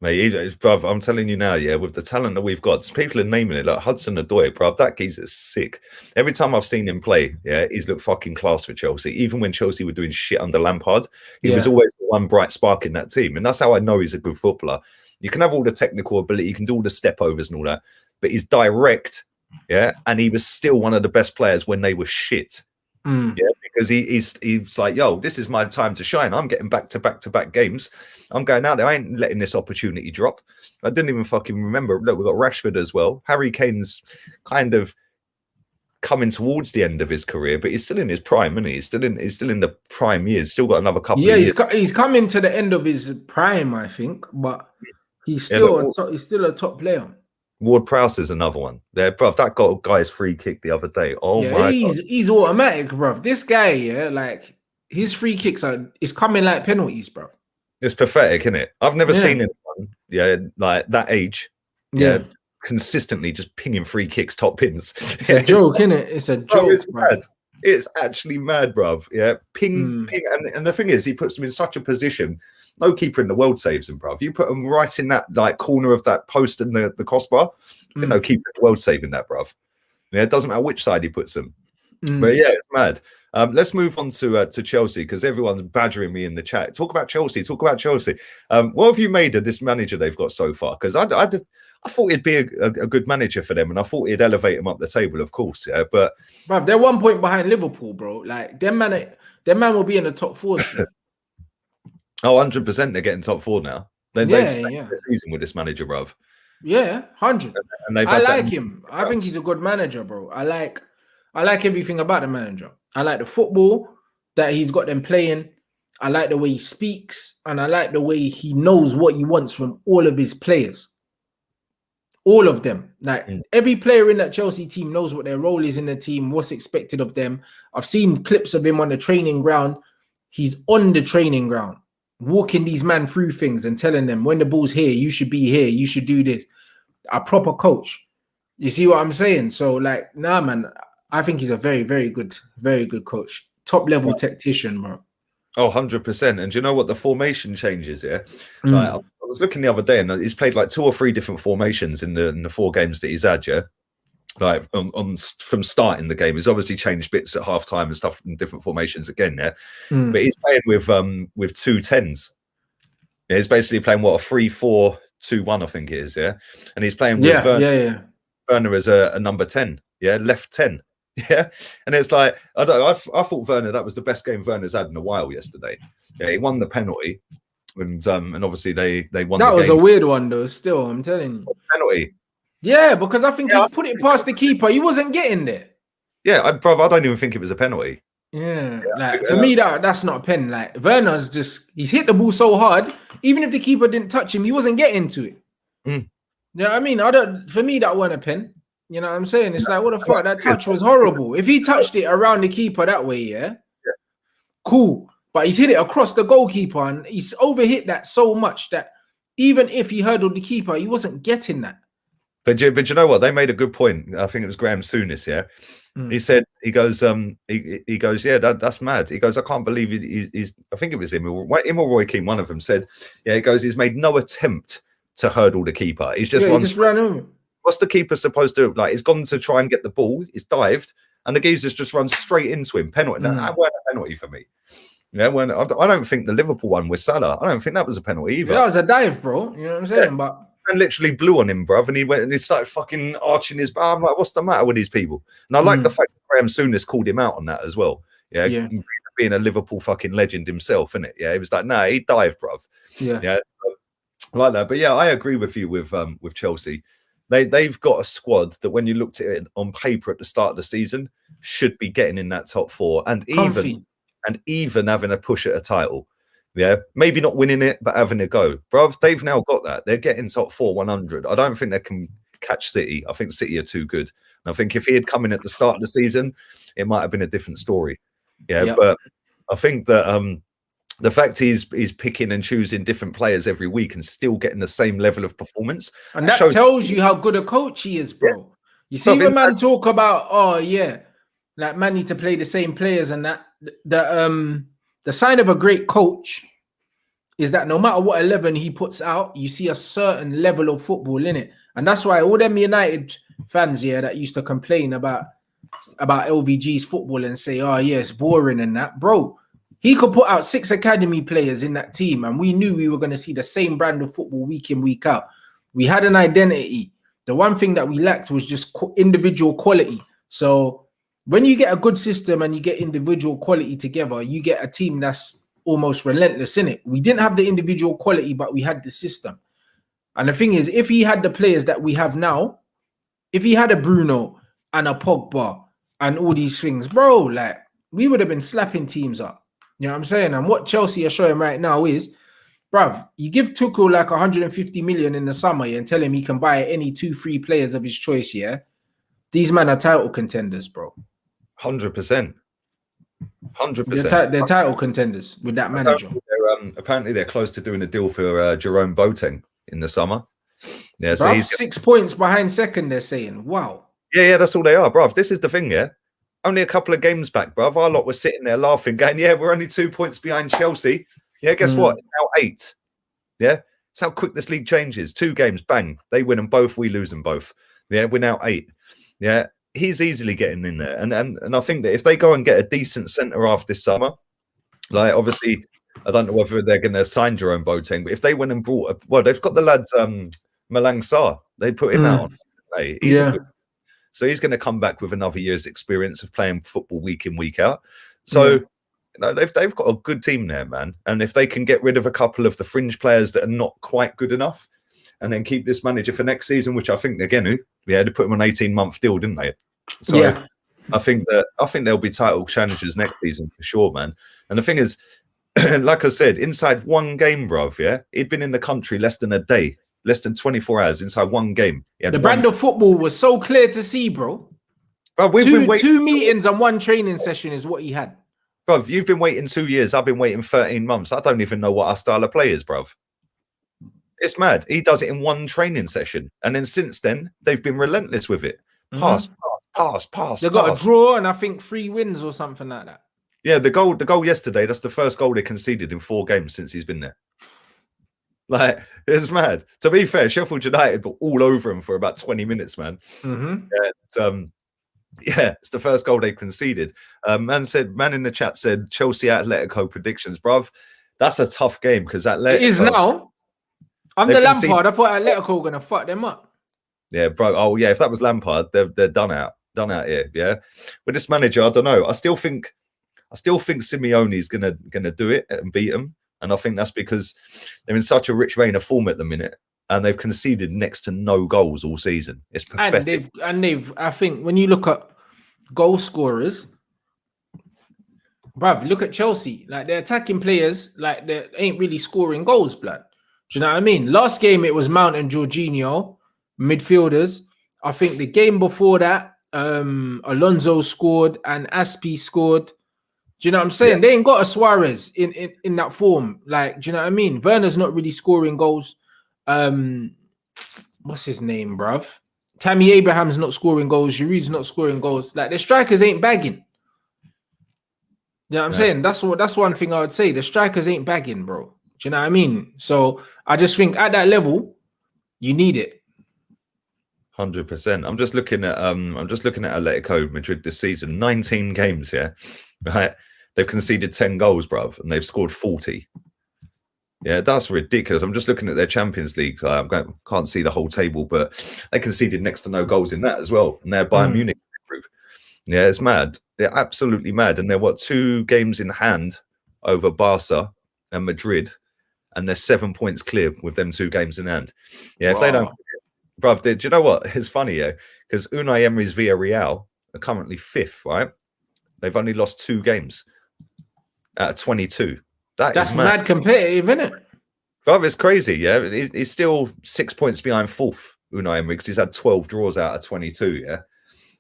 Mate, bruv, I'm telling you now, yeah, with the talent that we've got, people are naming it like Hudson-Odoi, bruv. That geezer's sick. Every time I've seen him play, yeah, he's looked fucking class for Chelsea. Even when Chelsea were doing shit under Lampard, he was always the one bright spark in that team. And that's how I know he's a good footballer. You can have all the technical ability, you can do all the step overs and all that, but he's direct, yeah, and he was still one of the best players when they were shit. Yeah, because he's like, yo, this is my time to shine. I'm getting back to back games. I'm going out there. I ain't letting this opportunity drop. I didn't even fucking remember. Look, we've got Rashford as well. Harry Kane's kind of coming towards the end of his career, but he's still in his prime, isn't he? He's still in the prime years. Still got another couple of years. He's coming to the end of his prime, I think, but he's still he's still a top player. Ward-Prowse is another one. There, bruv, that got a guy's free kick the other day. Oh my God. He's automatic, bruv. This guy, yeah, like his free kicks is coming like penalties, bro. It's pathetic, isn't it? I've never seen anyone, like that age, consistently just pinging free kicks, top pins. It's a joke, isn't it? It's a joke. It's mad. It's actually mad, bruv. Yeah, ping. And the thing is, he puts them in such a position. No keeper in the world saves him, bruv. You put him right in that like corner of that post in the crossbar. No keeper in the world saving that, bruv. Yeah, it doesn't matter which side he puts them. But yeah, it's mad. Let's move on to Chelsea because everyone's badgering me in the chat. Talk about Chelsea. What have you made of this manager they've got so far? Because I thought he'd be a good manager for them, and I thought he'd elevate them up the table, of course. Yeah, but bruv, they're 1 point behind Liverpool, bro. Like them man will be in the top 4. Oh, 100% they're getting top 4 now. They've stayed the season with this manager, bruv. Yeah, 100. And I like him. I think he's a good manager, bro. I like everything about the manager. I like the football that he's got them playing. I like the way he speaks, and I like the way he knows what he wants from all of his players. All of them. Like every player in that Chelsea team knows what their role is in the team, what's expected of them. I've seen clips of him on the training ground. He's on the training ground, walking these men through things and telling them when the ball's here, you should be here, you should do this. A proper coach. You see what I'm saying? So, like, nah, man, I think he's a very, very good coach. Top level tactician, bro. Oh, 100%. And do you know what the formation changes here? Like, I was looking the other day and he's played like 2 or 3 different formations in the 4 games that he's had, yeah? Like from starting the game. He's obviously changed bits at halftime and stuff in different formations again, yeah? But he's playing with 2 10s. Yeah, he's basically playing what, a 3-4-2-1, I think it is, yeah? And he's playing with Werner as a number 10, yeah? Left 10. Yeah, and it's like I thought Werner, that was the best game Werner's had in a while yesterday. Yeah, he won the penalty, and obviously they won. That the was game. A weird one though. Still, I'm telling you, penalty. Yeah, because I think he's put it past the keeper. He wasn't getting there. Yeah, I don't even think it was a penalty. Yeah, like for me that's not a pen. Like Werner's he's hit the ball so hard. Even if the keeper didn't touch him, he wasn't getting to it. You know what I mean? For me that wasn't a pen. You know what I'm saying? It's like, what the fuck? That touch was horrible. If he touched it around the keeper that way, cool. But he's hit it across the goalkeeper and he's overhit that so much that even if he hurdled the keeper, he wasn't getting that. But you know what? They made a good point. I think it was Graham Souness, yeah? He said, he goes, yeah, that's mad. He goes, I can't believe he's I think it was him or Roy Keane, one of them said, yeah, he goes, he's made no attempt to hurdle the keeper. He's just ran over. What's the keeper supposed to do? Like, he's gone to try and get the ball. He's dived, and the geezer's just run straight into him. Penalty. That wasn't a penalty for me. Yeah, when I don't think the Liverpool one with Salah, I don't think that was a penalty either. That was a dive, bro. You know what I'm saying? But and literally blew on him, bruv, and he went and he started fucking arching his back. I'm like, what's the matter with these people? And I like the fact that Graham Souness called him out on that as well. Yeah, being a Liverpool fucking legend himself, innit? Yeah, he was like, nah, he dived, bruv. Yeah, I like that. But yeah, I agree with you with Chelsea. They've got a squad that when you looked at it on paper at the start of the season should be getting in that top 4 and even having a push at a title. Yeah, maybe not winning it, but having a go. Bruv, they've now got that. They're getting top 4 100. I don't think they can catch City. I think City are too good. And I think if he had come in at the start of the season, it might have been a different story. Yeah, but I think that the fact he's picking and choosing different players every week and still getting the same level of performance. And that tells you how good a coach he is, bro. Yeah. You see when man talk about, like man need to play the same players and that, the sign of a great coach is that no matter what 11 he puts out, you see a certain level of football in it. And that's why all them United fans that used to complain about LVG's football and say, it's boring and that, bro. He could put out 6 academy players in that team, and we knew we were going to see the same brand of football week in, week out. We had an identity. The one thing that we lacked was just individual quality. So when you get a good system and you get individual quality together, you get a team that's almost relentless in it. We didn't have the individual quality, but we had the system. And the thing is, if he had the players that we have now, if he had a Bruno and a Pogba and all these things, bro, like we would have been slapping teams up. You know what I'm saying? And what Chelsea are showing right now is, bruv, you give Tuchel like 150 million in the summer and tell him he can buy any 2-3 players of his choice, these men are title contenders, bro. 100%. 100%. They're title contenders with that manager. Apparently they're close to doing a deal for Jerome Boateng in the summer. Yeah, so he's 6 points behind second, they're saying. Wow. Yeah, that's all they are, bruv. This is the thing, only a couple of games back, bruv. Our lot was sitting there laughing, going, we're only 2 points behind Chelsea. Yeah, guess what? It's now 8. Yeah, it's how quick this league changes. 2 games, bang. They win them both, we lose them both. Yeah, we're now 8. Yeah, he's easily getting in there. And I think that if they go and get a decent centre-half this summer, like obviously, I don't know whether they're going to sign Jerome Boateng, but if they went and brought, they've got the lads, Malang Sarr. They put him out on. So he's going to come back with another year's experience of playing football week in, week out. So they've got a good team there, man. And if they can get rid of a couple of the fringe players that are not quite good enough and then keep this manager for next season, which I think they're going to, they put him on an 18-month deal, didn't they? So I think they'll be title challengers next season for sure, man. And the thing is, like I said, inside one game, bruv, he'd been in the country less than a day. less than 24 hours inside one game. The brand of football was so clear to see, bro. Bro, we've been waiting. 2 meetings and 1 training session is what he had. Bro, you've been waiting 2 years. I've been waiting 13 months. I don't even know what our style of play is, bro. It's mad. He does it in 1 training session. And then since then, they've been relentless with it. Pass. They got a draw and I think 3 wins or something like that. Yeah, the goal yesterday, that's the first goal they conceded in 4 games since he's been there. Like, it's mad. To be fair, Sheffield United were all over him for about 20 minutes, man. Yeah, it's the first goal they conceded. Man in the chat said Chelsea Atletico predictions, bruv. That's a tough game because Atletico... It is now. Under Lampard, I thought Atletico were going to fuck them up. Yeah, bro. Oh, yeah, if that was Lampard, they're done out here, yeah? With this manager, I don't know. I still think Simeone's gonna do it and beat them. And I think that's because they're in such a rich vein of form at the minute. And they've conceded next to no goals all season. It's pathetic. And they've I think when you look at goal scorers, bruv, look at Chelsea. Like, they're attacking players, like, they ain't really scoring goals, blood. Do you know what I mean? Last game, it was Mount and Jorginho, midfielders. I think the game before that, Alonso scored and Aspi scored. Do you know what I'm saying? Yeah. They ain't got a Suarez in that form. Like, do you know what I mean? Werner's not really scoring goals. What's his name, bruv? Tammy Abraham's not scoring goals. Giroud's not scoring goals. Like, the strikers ain't bagging. You know what I'm saying? That's one thing I would say. The strikers ain't bagging, bro. Do you know what I mean? So I just think at that level, you need it. 100%. I'm just looking at Atletico Madrid this season. 19 games, yeah, right. They've conceded 10 goals, bruv, and they've scored 40. Yeah, that's ridiculous. I'm just looking at their Champions League. Can't see the whole table, but they conceded next to no goals in that as well. And they're Bayern Munich group. Yeah, it's mad. They're absolutely mad. And they're 2 games in hand over Barca and Madrid, and they're 7 points clear with them 2 games in hand. Yeah, if they don't, bruv, do you know what? It's funny, yeah, because Unai Emery's Villarreal are currently 5th, right? They've only lost 2 games out of 22. That's mad competitive, isn't it? Bruv, it's crazy, yeah. He's still 6 points behind 4th, Unai Emery, because he's had 12 draws out of 22, yeah?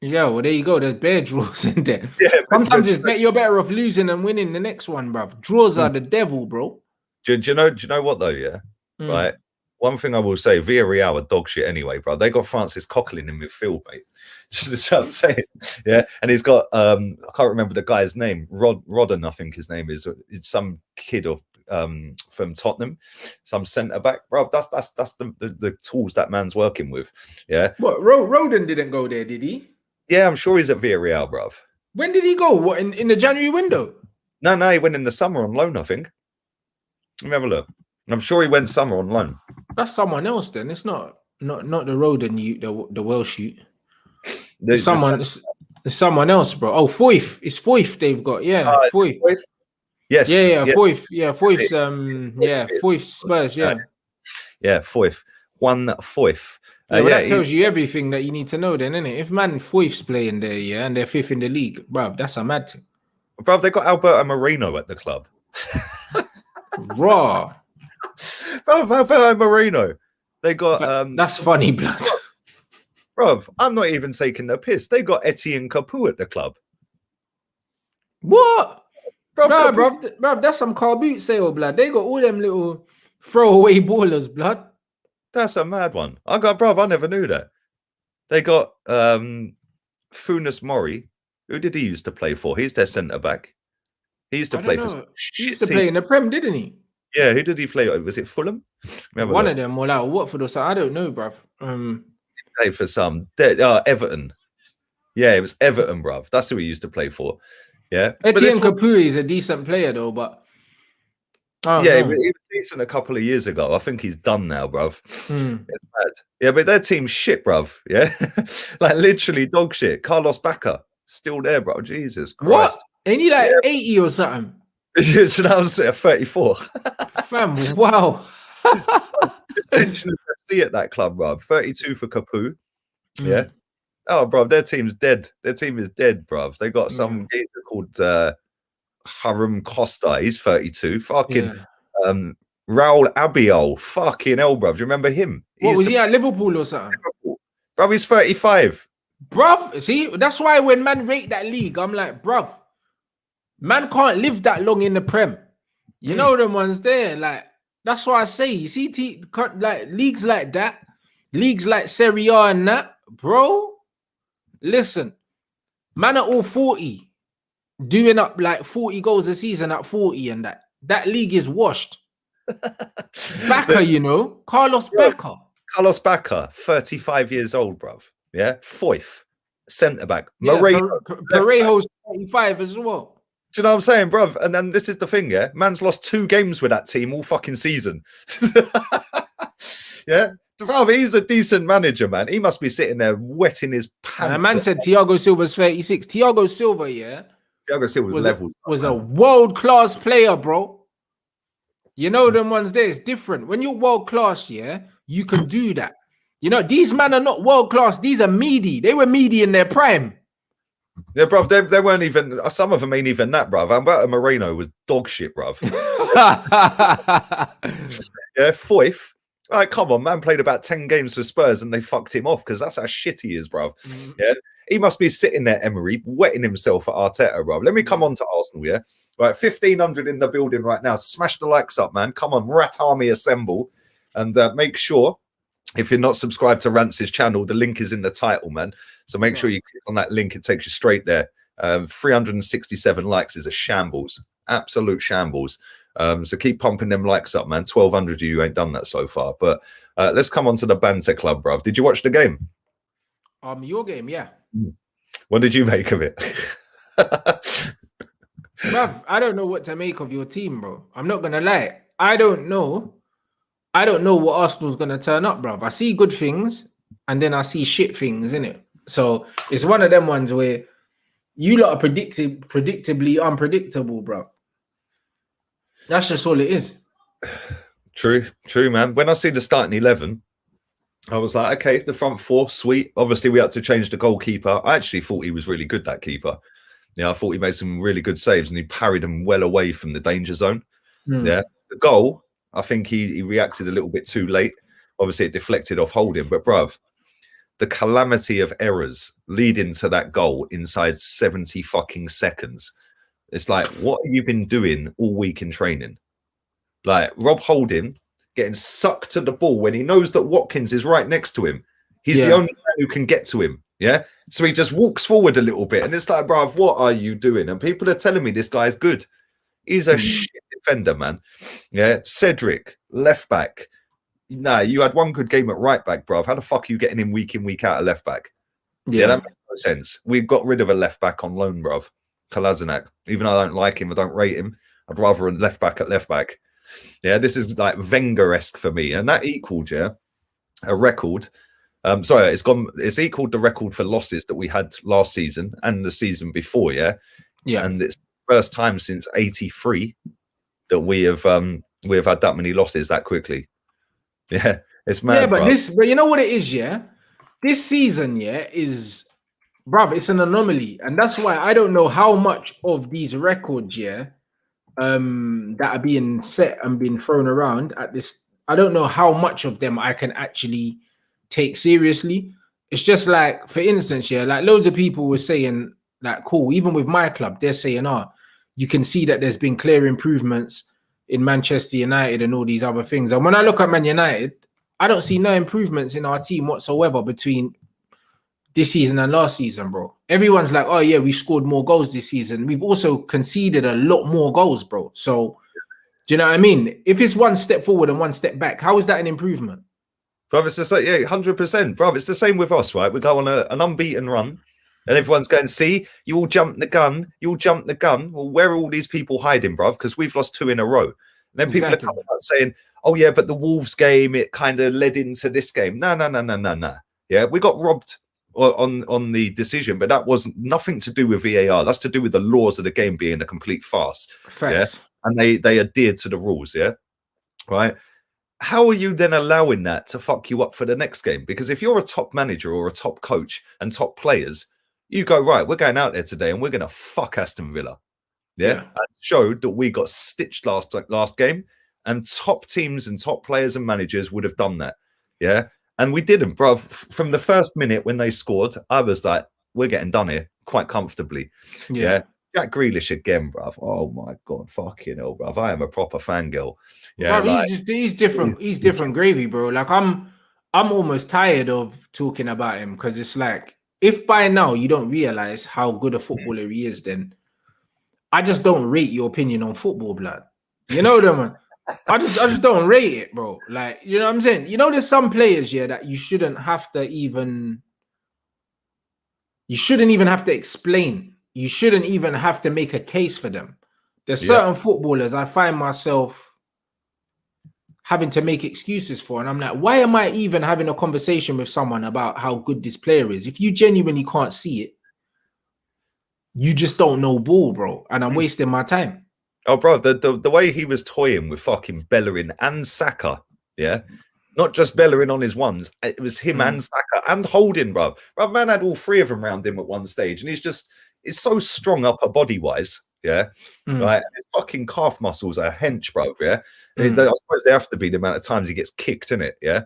Yeah, well, there you go. There's bare draws in there. Yeah, sometimes you're better off losing than winning the next one, bruv. Draws are the devil, bro. Do you know what, though, yeah? Right? One thing I will say, Villarreal are dog shit anyway, bro. They got Francis Coquelin in midfield, mate. You know what I'm saying? Yeah. And he's got, I can't remember the guy's name. Rodden, I think his name is. It's some kid from Tottenham, some centre-back. Bro, that's the tools that man's working with. Yeah. What, Rodden didn't go there, did he? Yeah, I'm sure he's at Villarreal, bro. When did he go? What, in the January window? No, he went in the summer on loan, I think. Let me have a look. I'm sure he went summer on loan. That's someone else then. It's not the Rodden, the Welsh youth. There's someone else, bro. Oh, Foyth. It's Foyth they've got. Yeah, Foyth. Yes. Yeah, Foyth. Yeah, Foyth's Foyth Spurs, yeah. Yeah, Foyth. Juan Foyth. That tells you everything that you need to know then, innit? If man Foyth's playing there, yeah, and they're 5th in the league, bruv, that's a mad thing. Bruv, they got Alberto Moreno at the club. Raw. Bruv, Alberto Moreno. They got that's funny, blood. Bruv, I'm not even taking the piss. They got Etienne Capoue at the club. What? Bruv, that's some car boot sale, blood. They got all them little throwaway ballers, blood. That's a mad one. I never knew that. They got Funes Mori. Who did he used to play for? He's their centre-back. He used to play for... He used to play in the Prem, didn't he? Yeah, who did he play? Was it Fulham? One of them, or like Watford or something. I don't know, bruv. He played for some... Everton. Yeah, it was Everton, bruv. That's who he used to play for. Yeah. Etienne Capoue is a decent player, though, but... Yeah, he was decent a couple of years ago. I think he's done now, bruv. It's mad. Yeah, but their team's shit, bruv. Yeah. Like, literally dog shit. Carlos Bacca, still there, bro. Jesus Christ. What? Ain't he like 80 or something? Should I say 34? Fam, wow. It's pensioners FC at that club, bruv. 32 for Capoue. Yeah. Oh, bruv, their team's dead. Their team is dead, bruv. They got some geezer called Harum Costa. He's 32. Fucking Raul Abiol. Fucking hell, bruv. Do you remember him? What was he at Liverpool or something? Bruv, he's 35. Bruv, see, that's why when man rate that league, I'm like, bruv, man can't live that long in the Prem. You know them ones there. Like, that's why I say, you see, like leagues like that, leagues like Serie A and that, bro, listen, man are all 40, doing up like 40 goals a season at 40 and that. That league is washed. Backer, you know, Carlos Backer. Carlos Backer, 35 years old, bruv. Yeah, Foyth, centre-back. Yeah, Moreno, Parejo's 35 as well. do you know what I'm saying, bruv? And then this is the thing, yeah? Man's lost 2 games with that team all fucking season. Yeah? Bruv, he's a decent manager, man. He must be sitting there wetting his pants. And a man said Thiago Silva's 36. Thiago Silva, yeah? Thiago Silva's was a world-class player, bro. You know them ones there, it's different. When you're world-class, yeah, you can do that. You know, these men are not world-class. These are meaty. They were meaty in their prime. Yeah, bruv, they weren't even, some of them ain't even that, bruv. Alberto Moreno was dog shit, bruv. Yeah, Foyth. All right, come on, man played about 10 games for Spurs and they fucked him off because that's how shit he is, bruv. Yeah, he must be sitting there, Emery, wetting himself at Arteta, bruv. Let me come on to Arsenal, yeah? Right, 1,500 in the building right now. Smash the likes up, man. Come on, Rat Army assemble. And make sure, if you're not subscribed to Rance's channel, the link is in the title, man. So make sure you click on that link. It takes you straight there. 367 likes is a shambles. Absolute shambles. So keep pumping them likes up, man. 1,200 of you ain't done that so far. But let's come on to the Banter Club, bruv. Did you watch the game? Your game, yeah. What did you make of it? Bruv, I don't know what to make of your team, bro. I'm not gonna lie. I don't know what Arsenal's gonna turn up, bruv. I see good things and then I see shit things, innit? So it's one of them ones where you lot are predictably unpredictable, bruv. That's just all it is. True, man. When I see the starting 11, I was like, okay, the front 4, sweet. Obviously, we had to change the goalkeeper. I actually thought he was really good, that keeper. Yeah, I thought he made some really good saves and he parried them well away from the danger zone. Yeah, the goal, I think he reacted a little bit too late. Obviously, it deflected off holding, but bruv, the calamity of errors leading to that goal inside 70 fucking seconds. It's like, what have you been doing all week in training? Like Rob Holding getting sucked to the ball when he knows that Watkins is right next to him. He's the only man who can get to him. Yeah. So he just walks forward a little bit. And it's like, bruv, what are you doing? And people are telling me this guy's good. He's a shit defender, man. Yeah. Cedric, left back. Nah, you had one good game at right back, bruv. How the fuck are you getting him week in, week out at left back? Yeah, that makes no sense. We've got rid of a left back on loan, bruv. Kolasinac. Even though I don't like him, I don't rate him. I'd rather a left back at left back. Yeah, this is like Wenger-esque for me. And that equaled, a record. It's equaled the record for losses that we had last season and the season before, yeah. And it's the first time since '83 that we have had that many losses that quickly. Yeah, it's mad. Yeah, but you know what it is, yeah? This season, is it's an anomaly. And that's why I don't know how much of these records, that are being set and being thrown around at this. I don't know how much of them I can actually take seriously. It's just like, for instance, like loads of people were saying, like, cool, even with my club, they're saying, you can see that there's been clear improvements in Manchester United and all these other things. And when I look at Man United, I don't see no improvements in our team whatsoever between this season and last season, bro. Everyone's like, oh yeah, we've scored more goals this season. We've also conceded a lot more goals, bro. So, do you know what I mean? If it's one step forward and one step back, how is that an improvement? Bro, it's just like, 100%. Bro, it's the same with us, right? We go on an unbeaten run and everyone's going, see, you all jumped the gun. You all jumped the gun. Well, where are all these people hiding, bro? Because we've lost 2 in a row. And then people are coming out saying, oh yeah, but the Wolves game, it kind of led into this game. No. Yeah, we got robbed on the decision, but that was nothing to do with VAR. That's to do with the laws of the game being a complete farce. Facts. Yeah, and they adhered to the rules. Yeah, right. How are you then allowing that to fuck you up for the next game? Because if you're a top manager or a top coach and top players, you go, right, we're going out there today and we're going to fuck Aston Villa. Yeah. And showed that we got stitched last game And top teams and top players and managers would have done that. Yeah. And we didn't, bro. From the first minute when they scored, I was like, we're getting done here quite comfortably. Yeah. Jack Grealish again, bruv. Oh my God, fucking hell, bruv. I am a proper fangirl. Yeah, bro, he's different. He's different gravy, bro. Like I'm almost tired of talking about him because it's like if by now you don't realize how good a footballer he is, then I just don't rate your opinion on football, blood. You know what I mean? I just don't rate it, bro. Like, you know what I'm saying? You know, there's some players here that you shouldn't even have to explain. You shouldn't even have to make a case for them. There's certain footballers I find myself having to make excuses for. And I'm like, why am I even having a conversation with someone about how good this player is? If you genuinely can't see it, you just don't know ball, bro. And I'm wasting my time. Oh, bro, the way he was toying with fucking Bellerin and Saka, yeah? Not just Bellerin on his ones. It was him and Saka and Holding, bro. Bro, man had all three of them around him at one stage. And it's so strong upper body-wise, yeah? Right? His fucking calf muscles are hench, bro, yeah? I suppose they have to be the amount of times he gets kicked, innit, yeah?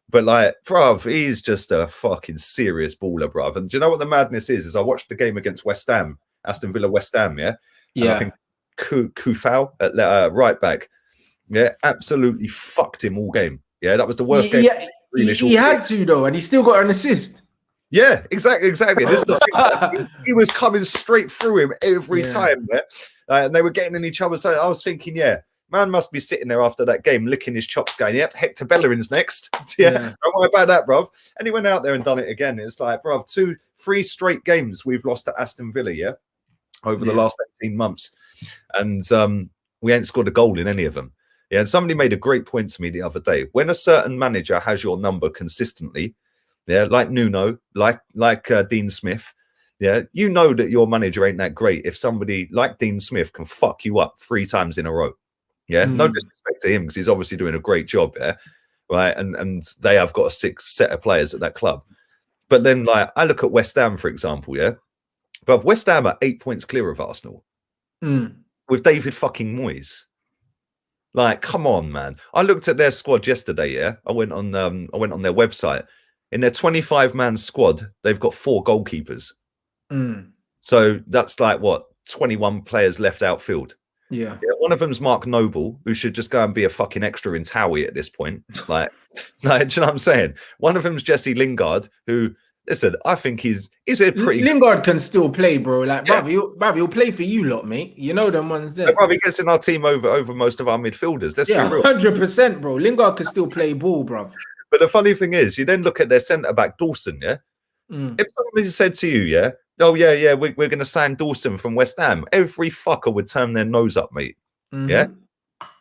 But, like, bruv, he's just a fucking serious baller, bruv. And do you know what the madness is? I watched the game against West Ham, Aston Villa West Ham, yeah? And I think Kufau at right back, yeah, absolutely fucked him all game. Yeah, that was the worst game. Yeah, he had to, though, and he still got an assist. Yeah, exactly. This is the thing. He was coming straight through him every time, yeah? And they were getting in each other. So I was thinking, man must be sitting there after that game, licking his chops, going, "Yep, Hector Bellerin's next." Don't worry about that, bruv. And he went out there and done it again. It's like, bruv, 3 straight games we've lost to Aston Villa, over the last 18 months, and we ain't scored a goal in any of them. Yeah, and somebody made a great point to me the other day. When a certain manager has your number consistently, like Nuno, like Dean Smith, you know that your manager ain't that great if somebody like Dean Smith can fuck you up 3 times in a row. Yeah, no disrespect to him because he's obviously doing a great job, right? And they have got a 6 set of players at that club. But then, like, I look at West Ham, for example, but West Ham are 8 points clear of Arsenal with David fucking Moyes. Like, come on, man. I looked at their squad yesterday, I went on their website. In their 25-man squad, they've got 4 goalkeepers. So that's like, what, 21 players left outfield. Yeah, one of them's Mark Noble, who should just go and be a fucking extra in Towie at this point. Like, do you know what I'm saying? One of them's Jesse Lingard, who, listen, I think he's a pretty... Lingard can still play, bro. Like, bruv, he'll play for you lot, mate. You know them ones there. Bruv, he gets in our team over most of our midfielders. Let's be real. 100%, bro. Lingard can still play ball, bruv. But the funny thing is, you then look at their centre-back, Dawson, If somebody said to you, oh, we're going to sign Dawson from West Ham, every fucker would turn their nose up, mate. Yeah?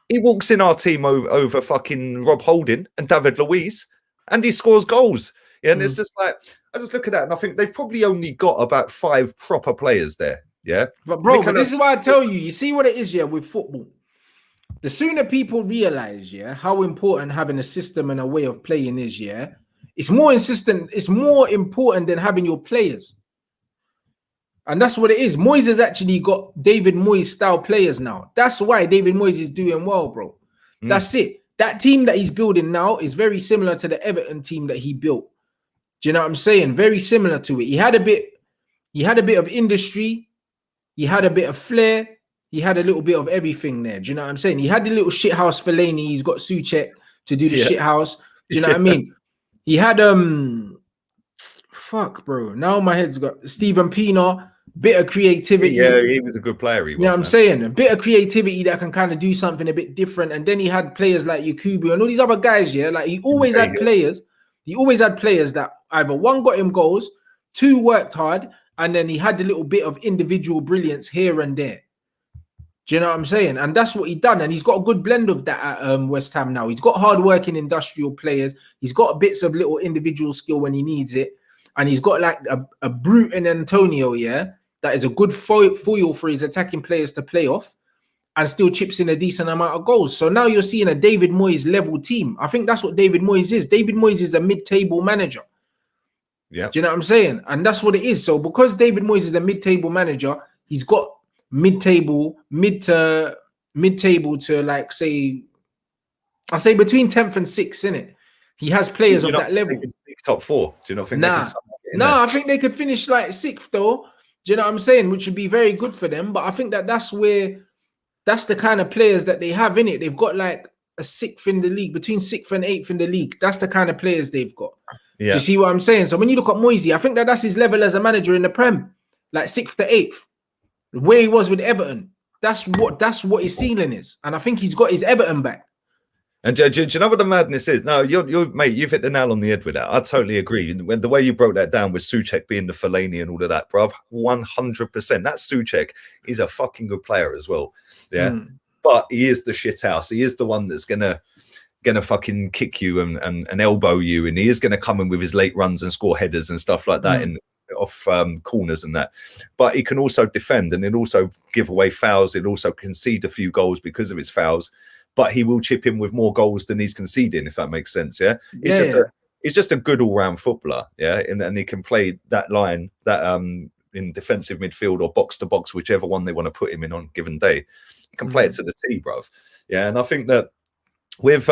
He walks in our team over fucking Rob Holding and David Luiz, and he scores goals. Yeah, and it's just like, I just look at that and I think they've probably only got about 5 proper players there. Yeah. But bro, this is why I tell you, you see what it is, with football. The sooner people realize, how important having a system and a way of playing is, it's more important than having your players. And that's what it is. Moyes has actually got David Moyes style players now. That's why David Moyes is doing well, bro. That's it. That team that he's building now is very similar to the Everton team that he built. Do you know what I'm saying? Very similar to it. He had a bit of industry. He had a bit of flair. He had a little bit of everything there. Do you know what I'm saying? He had the little shit house Fellaini. He's got Souček to do the shit house. Do you know what I mean? He had fuck, bro. Now my head's got Steven Pienaar. Bit of creativity. Yeah, he was a good player. You know what I'm saying? A bit of creativity that can kind of do something a bit different. And then he had players like Yakubu and all these other guys, like he always had players. He always had players that either 1 got him goals, 2 worked hard, and then he had a little bit of individual brilliance here and there. Do you know what I'm saying? And that's what he done. And he's got a good blend of that at West Ham now. He's got hard-working industrial players. He's got bits of little individual skill when he needs it. And he's got like a brute in Antonio, that is a good foil for his attacking players to play off and still chips in a decent amount of goals. So now you're seeing a David Moyes level team. I think that's what David Moyes is. David Moyes is a mid-table manager. Yeah. Do you know what I'm saying? And that's what it is. So because David Moyes is a mid-table manager, he's got mid-table to like, say, I say between 10th and 6th, innit? He has players of that level. Top 4. Do you not think they can I think they could finish like 6th though. Do you know what I'm saying? Which would be very good for them. But I think that's the kind of players that they have in it. They've got like a 6th in the league, between 6th and 8th in the league. That's the kind of players they've got. Yeah. Do you see what I'm saying? So when you look at Moyes, I think that's his level as a manager in the Prem, like 6th to 8th, where he was with Everton. That's what his ceiling is, and I think he's got his Everton back. And do you know what the madness is? No, mate, you've hit the nail on the head with that. I totally agree. When the way you broke that down with Souček being the Fellaini and all of that, bruv, 100%. That Souček, he's a fucking good player as well. Yeah. But he is the shit house. He is the one that's gonna fucking kick you and elbow you, and he is gonna come in with his late runs and score headers and stuff like that off corners and that. But he can also defend, and he'll also give away fouls. He'll also concede a few goals because of his fouls. But he will chip in with more goals than he's conceding, if that makes sense. Yeah, he's just a good all-round footballer. Yeah, and he can play that line that in defensive midfield or box to box, whichever one they want to put him in on a given day. He can play it to the T, bruv. Yeah, and I think that with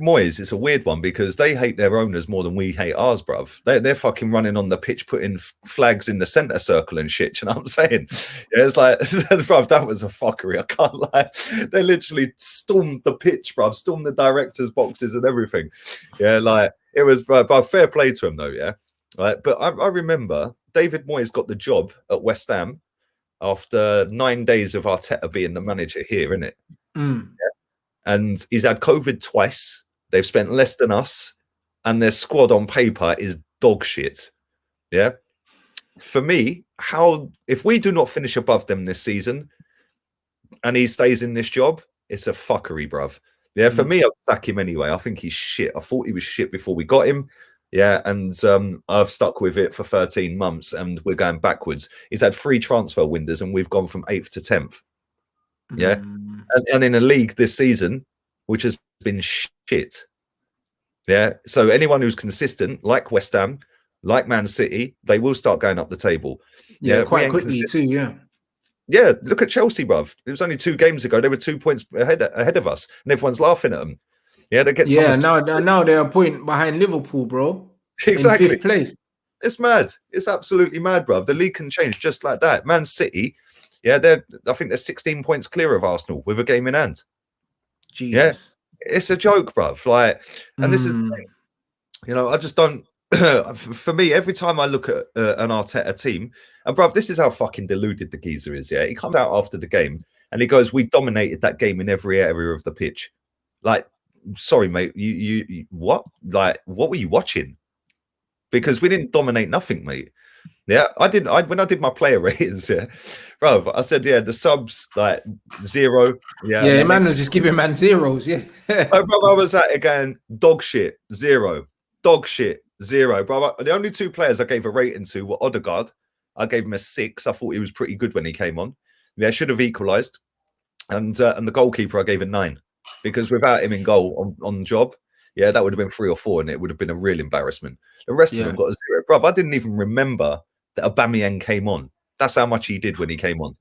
Moyes, it's a weird one because they hate their owners more than we hate ours, bruv. They're fucking running on the pitch, putting flags in the centre circle and shit. You know what I'm saying? Yeah, it's like, bruv, that was a fuckery. I can't lie. They literally stormed the pitch, bruv, stormed the directors' boxes and everything. Yeah, like it was, bruv, fair play to him though. Yeah, right. But I remember David Moyes got the job at West Ham after 9 days of Arteta being the manager here, innit? Yeah. And he's had COVID twice. They've spent less than us, and their squad on paper is dog shit. Yeah. For me, if we do not finish above them this season, and he stays in this job, it's a fuckery, bruv. Yeah. For me, I'd sack him anyway. I think he's shit. I thought he was shit before we got him. Yeah, and I've stuck with it for 13 months, and we're going backwards. He's had 3 transfer windows, and we've gone from 8th to 10th. Yeah, and in a league this season, which has been shit. Yeah, so anyone who's consistent, like West Ham, like Man City, they will start going up the table. Yeah, quite quickly too. Yeah, look at Chelsea, bruv. It was only 2 games ago; they were 2 points ahead of us, and everyone's laughing at them. Yeah, they get now they're a point behind Liverpool, bro. Exactly. In 5th place. It's mad. It's absolutely mad, bruv. The league can change just like that. Man City. Yeah, I think they're 16 points clear of Arsenal with a game in hand. Jesus. Yeah, it's a joke, bruv. Like, and this is, you know, I just don't. For me, every time I look at an Arteta team, and bruv, this is how fucking deluded the geezer is. Yeah, he comes out after the game and he goes, "We dominated that game in every area of the pitch." Like, sorry, mate, you what? Like, what were you watching? Because we didn't dominate nothing, mate. Yeah, I didn't. When I did my player ratings, yeah, bro, I said, yeah, the subs like 0. Yeah, man was just giving man zeros. Yeah, bro, I was at it again. Dog shit 0, dog shit 0, bro. The only 2 players I gave a rating to were Odegaard. I gave him a 6. I thought he was pretty good when he came on. Yeah, should have equalised, and the goalkeeper I gave a 9 because without him in goal on the job. Yeah, that would have been 3 or 4, and it would have been a real embarrassment. The rest of them got a 0. Bro, I didn't even remember that Aubameyang came on. That's how much he did when he came on.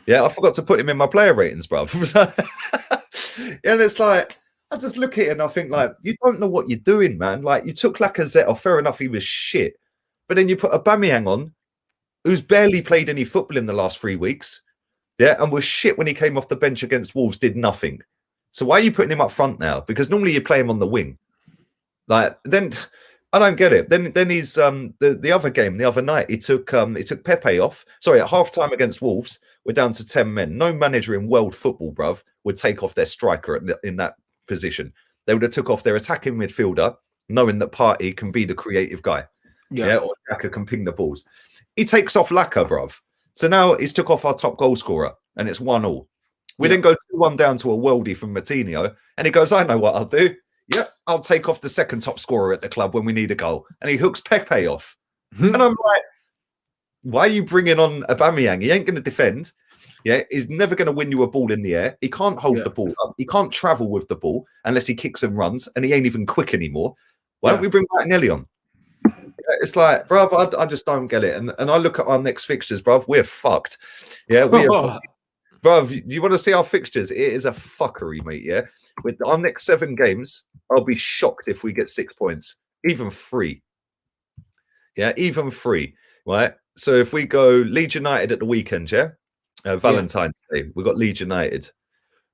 Yeah, I forgot to put him in my player ratings, bro. And it's like, I just look at it and I think, like, you don't know what you're doing, man. Like, you took Lacazette off, fair enough, he was shit. But then you put Aubameyang on, who's barely played any football in the last 3 weeks. Yeah, and was shit when he came off the bench against Wolves, did nothing. So why are you putting him up front now? Because normally you play him on the wing. Like, then I don't get it. Then he's the other game the other night. He took Pepe off. Sorry, at halftime against Wolves, we're down to 10 men. No manager in world football, bruv, would take off their striker in that position. They would have took off their attacking midfielder, knowing that Partey can be the creative guy. Yeah, or Xhaka can ping the balls. He takes off Laka, bruv. So now he's took off our top goal scorer, and it's 1-1. We then go 2-1 down to a worldie from Martinho, and he goes, I know what I'll do. Yeah, I'll take off the second top scorer at the club when we need a goal. And he hooks Pepe off. And I'm like, why are you bringing on Aubameyang? He ain't going to defend. Yeah, he's never going to win you a ball in the air. He can't hold the ball up. He can't travel with the ball unless he kicks and runs, and he ain't even quick anymore. Why don't we bring Martinelli on? It's like, bruv, I just don't get it. And I look at our next fixtures, bruv, we're fucked. Yeah, we are Bruv, you want to see our fixtures? It is a fuckery, mate. Yeah, with our next 7 games, I'll be shocked if we get 6 points, even 3. Yeah, even 3. Right. So if we go Leeds United at the weekend, yeah, Valentine's Day, we've got Leeds United.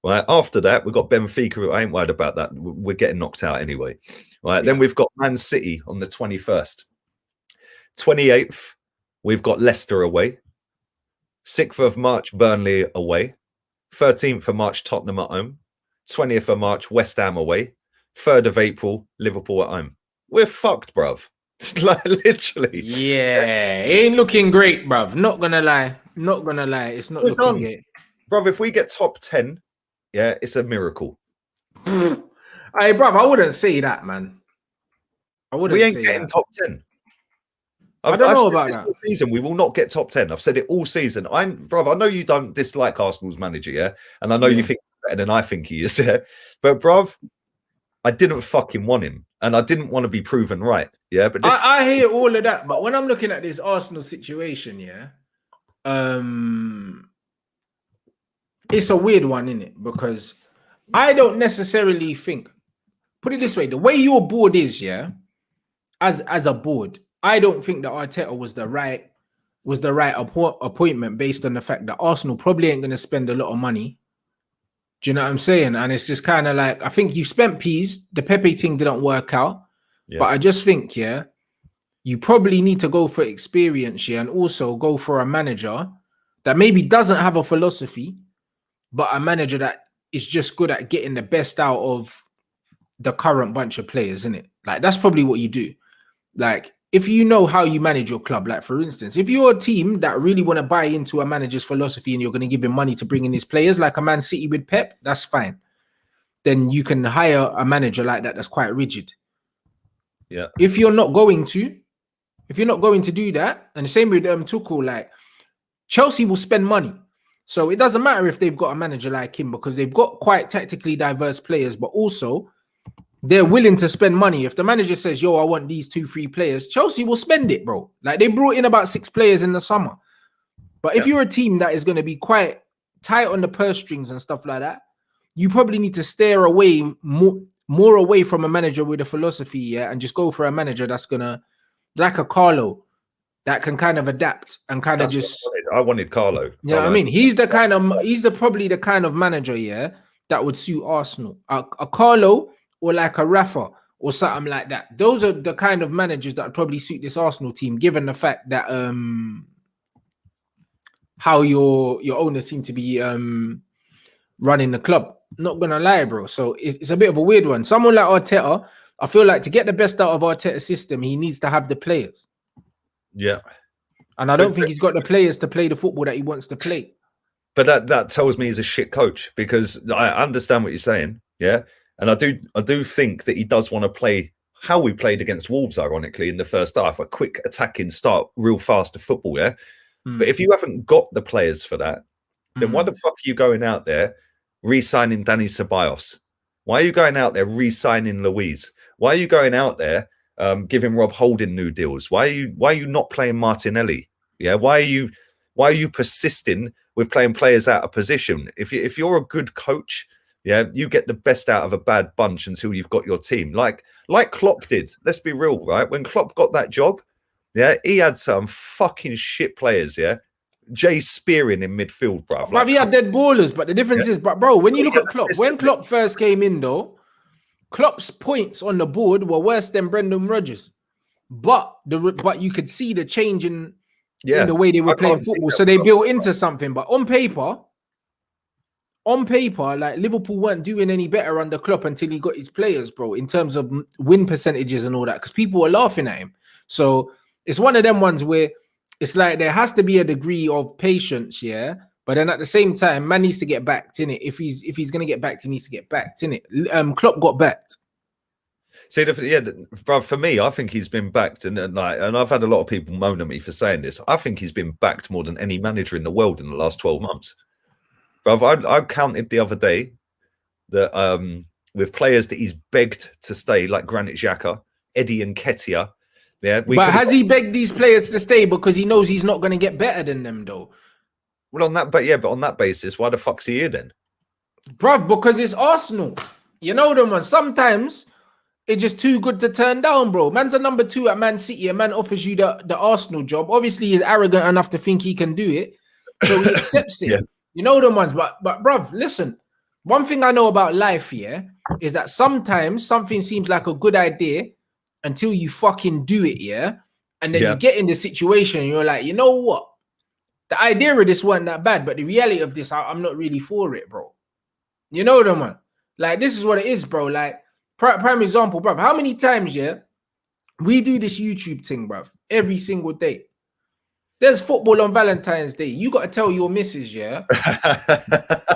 Right. After that, we've got Benfica. I ain't worried about that. We're getting knocked out anyway. Right. Then we've got Man City on the 21st. 28th, we've got Leicester away. 6th of March, Burnley away. 13th of March, Tottenham at home. 20th of March, West Ham away. 3rd of April, Liverpool at home. We're fucked, bruv. Like, literally. Yeah, it ain't looking great, bruv. Not gonna lie. Not gonna lie. It's not looking great. Bruv, if we get top 10, yeah, it's a miracle. Hey, bruv, I wouldn't say that, man. I wouldn't. We ain't say getting that. top 10. I don't know about that. All season, we will not get top 10. I've said it all season. Bruv, I know you don't dislike Arsenal's manager, yeah? And I know you think he's better than I think he is, yeah? But, bruv, I didn't fucking want him. And I didn't want to be proven right, yeah? But I hear all of that. But when I'm looking at this Arsenal situation, yeah, it's a weird one, isn't it? Because I don't necessarily think, put it this way, the way your board is, yeah, as a board, I don't think that Arteta was the right appointment based on the fact that Arsenal probably ain't going to spend a lot of money. Do you know what I'm saying? And it's just kind of like, I think you spent peas, the Pepe thing didn't work out, but I just think, yeah, you probably need to go for experience, yeah, and also go for a manager that maybe doesn't have a philosophy, but a manager that is just good at getting the best out of the current bunch of players, isn't it? Like, that's probably what you do. Like, if you know how you manage your club, like, for instance, if you're a team that really want to buy into a manager's philosophy and you're going to give him money to bring in his players, like a Man City with Pep, that's fine. Then you can hire a manager like that that's quite rigid. Yeah. If you're not going to do that, and the same with Tuchel, like, Chelsea will spend money. So it doesn't matter if they've got a manager like him because they've got quite tactically diverse players, but also they're willing to spend money. If the manager says, yo, I want these 2-3 players, Chelsea will spend it, bro. Like, they brought in about 6 players in the summer. But if you're a team that is going to be quite tight on the purse strings and stuff like that, you probably need to steer away more away from a manager with a philosophy, yeah, and just go for a manager that's going to, like a Carlo, that can kind of adapt and kind of just... I wanted Carlo. You know what I mean? He's probably the kind of manager, yeah, that would suit Arsenal. A Carlo or like a Rafa or something like that. Those are the kind of managers that would probably suit this Arsenal team, given the fact that how your owners seem to be running the club. Not gonna lie, bro. So it's a bit of a weird one. Someone like Arteta, I feel like to get the best out of Arteta's system, he needs to have the players. Yeah. And I don't think he's got the players to play the football that he wants to play. But that tells me he's a shit coach, because I understand what you're saying, yeah? And I do think that he does want to play how we played against Wolves, ironically, in the first half, a quick attacking start, real fast to football, yeah? But if you haven't got the players for that, then why the fuck are you going out there re-signing Danny Ceballos? Why are you going out there re-signing Luiz? Why are you going out there giving Rob Holding new deals? Why are you not playing Martinelli? Yeah, why are you persisting with playing players out of position? If you're a good coach, yeah, you get the best out of a bad bunch until you've got your team. Like Klopp did. Let's be real, right? When Klopp got that job, yeah, he had some fucking shit players, yeah. Jay Spearing in midfield, bruv. Like, he had dead ballers, but the difference is, but bro, when you look at Klopp, when Klopp first came in, though, Klopp's points on the board were worse than Brendan Rodgers. But you could see the change in the way they were playing football. So they built into something. But on paper, like, Liverpool weren't doing any better under Klopp until he got his players, bro, in terms of win percentages and all that, because people were laughing at him. So it's one of them ones where it's like there has to be a degree of patience, yeah. But then at the same time, man needs to get backed in it. If he's gonna get backed, he needs to get backed in it. Klopp got backed. See, bro, for me, I think he's been backed, and I've had a lot of people moan at me for saying this. I think he's been backed more than any manager in the world in the last 12 months. Bro, I counted the other day that with players that he's begged to stay, like Granit Xhaka, Eddie Nketiah. Yeah, but has he begged these players to stay because he knows he's not going to get better than them, though? Well, on that, but on that basis, why the fuck's he here then? Bruv, because it's Arsenal. You know them ones. Sometimes it's just too good to turn down, bro. Man's a number 2 at Man City. A man offers you the Arsenal job. Obviously, he's arrogant enough to think he can do it, so he accepts it. You know them ones. But bruv, listen. One thing I know about life, is that sometimes something seems like a good idea until you fucking do it, and then you get in the situation and you're like, you know what? The idea of this wasn't that bad, but the reality of this, I'm not really for it, bro. You know them, man. Like, this is what it is, bro. Like, prime example, bro. How many times, we do this YouTube thing, bro, every single day. There's football on Valentine's Day. You got to tell your missus, You got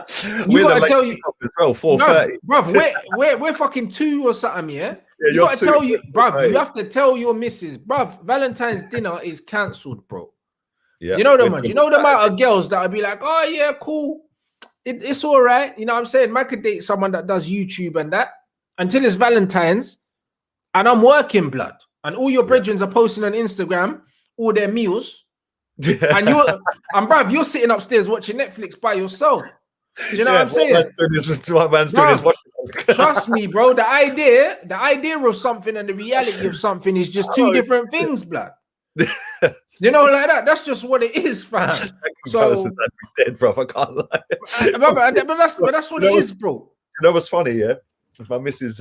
to tell you as well, 4:30. Bruv, we're fucking 2 or something, you got to tell you, bruv, you have to tell your missus, bruv, Valentine's dinner is cancelled, bro. Yeah. You know them, man. You know the amount of girls that'll be like, oh yeah, cool. It's all right. You know what I'm saying? Man could date someone that does YouTube and that until it's Valentine's and I'm working, blood. And all your brethren are posting on Instagram all their meals. And bruv, you're sitting upstairs watching Netflix by yourself. Do you know what I'm saying? What man's doing is watching. Trust me, bro. The idea of something and the reality of something is just 2 different things, blood. You know, like that. That's just what it is, fam. So dead, bro. I can't lie. but that's what it is, bro. You know what's funny? Yeah, my missus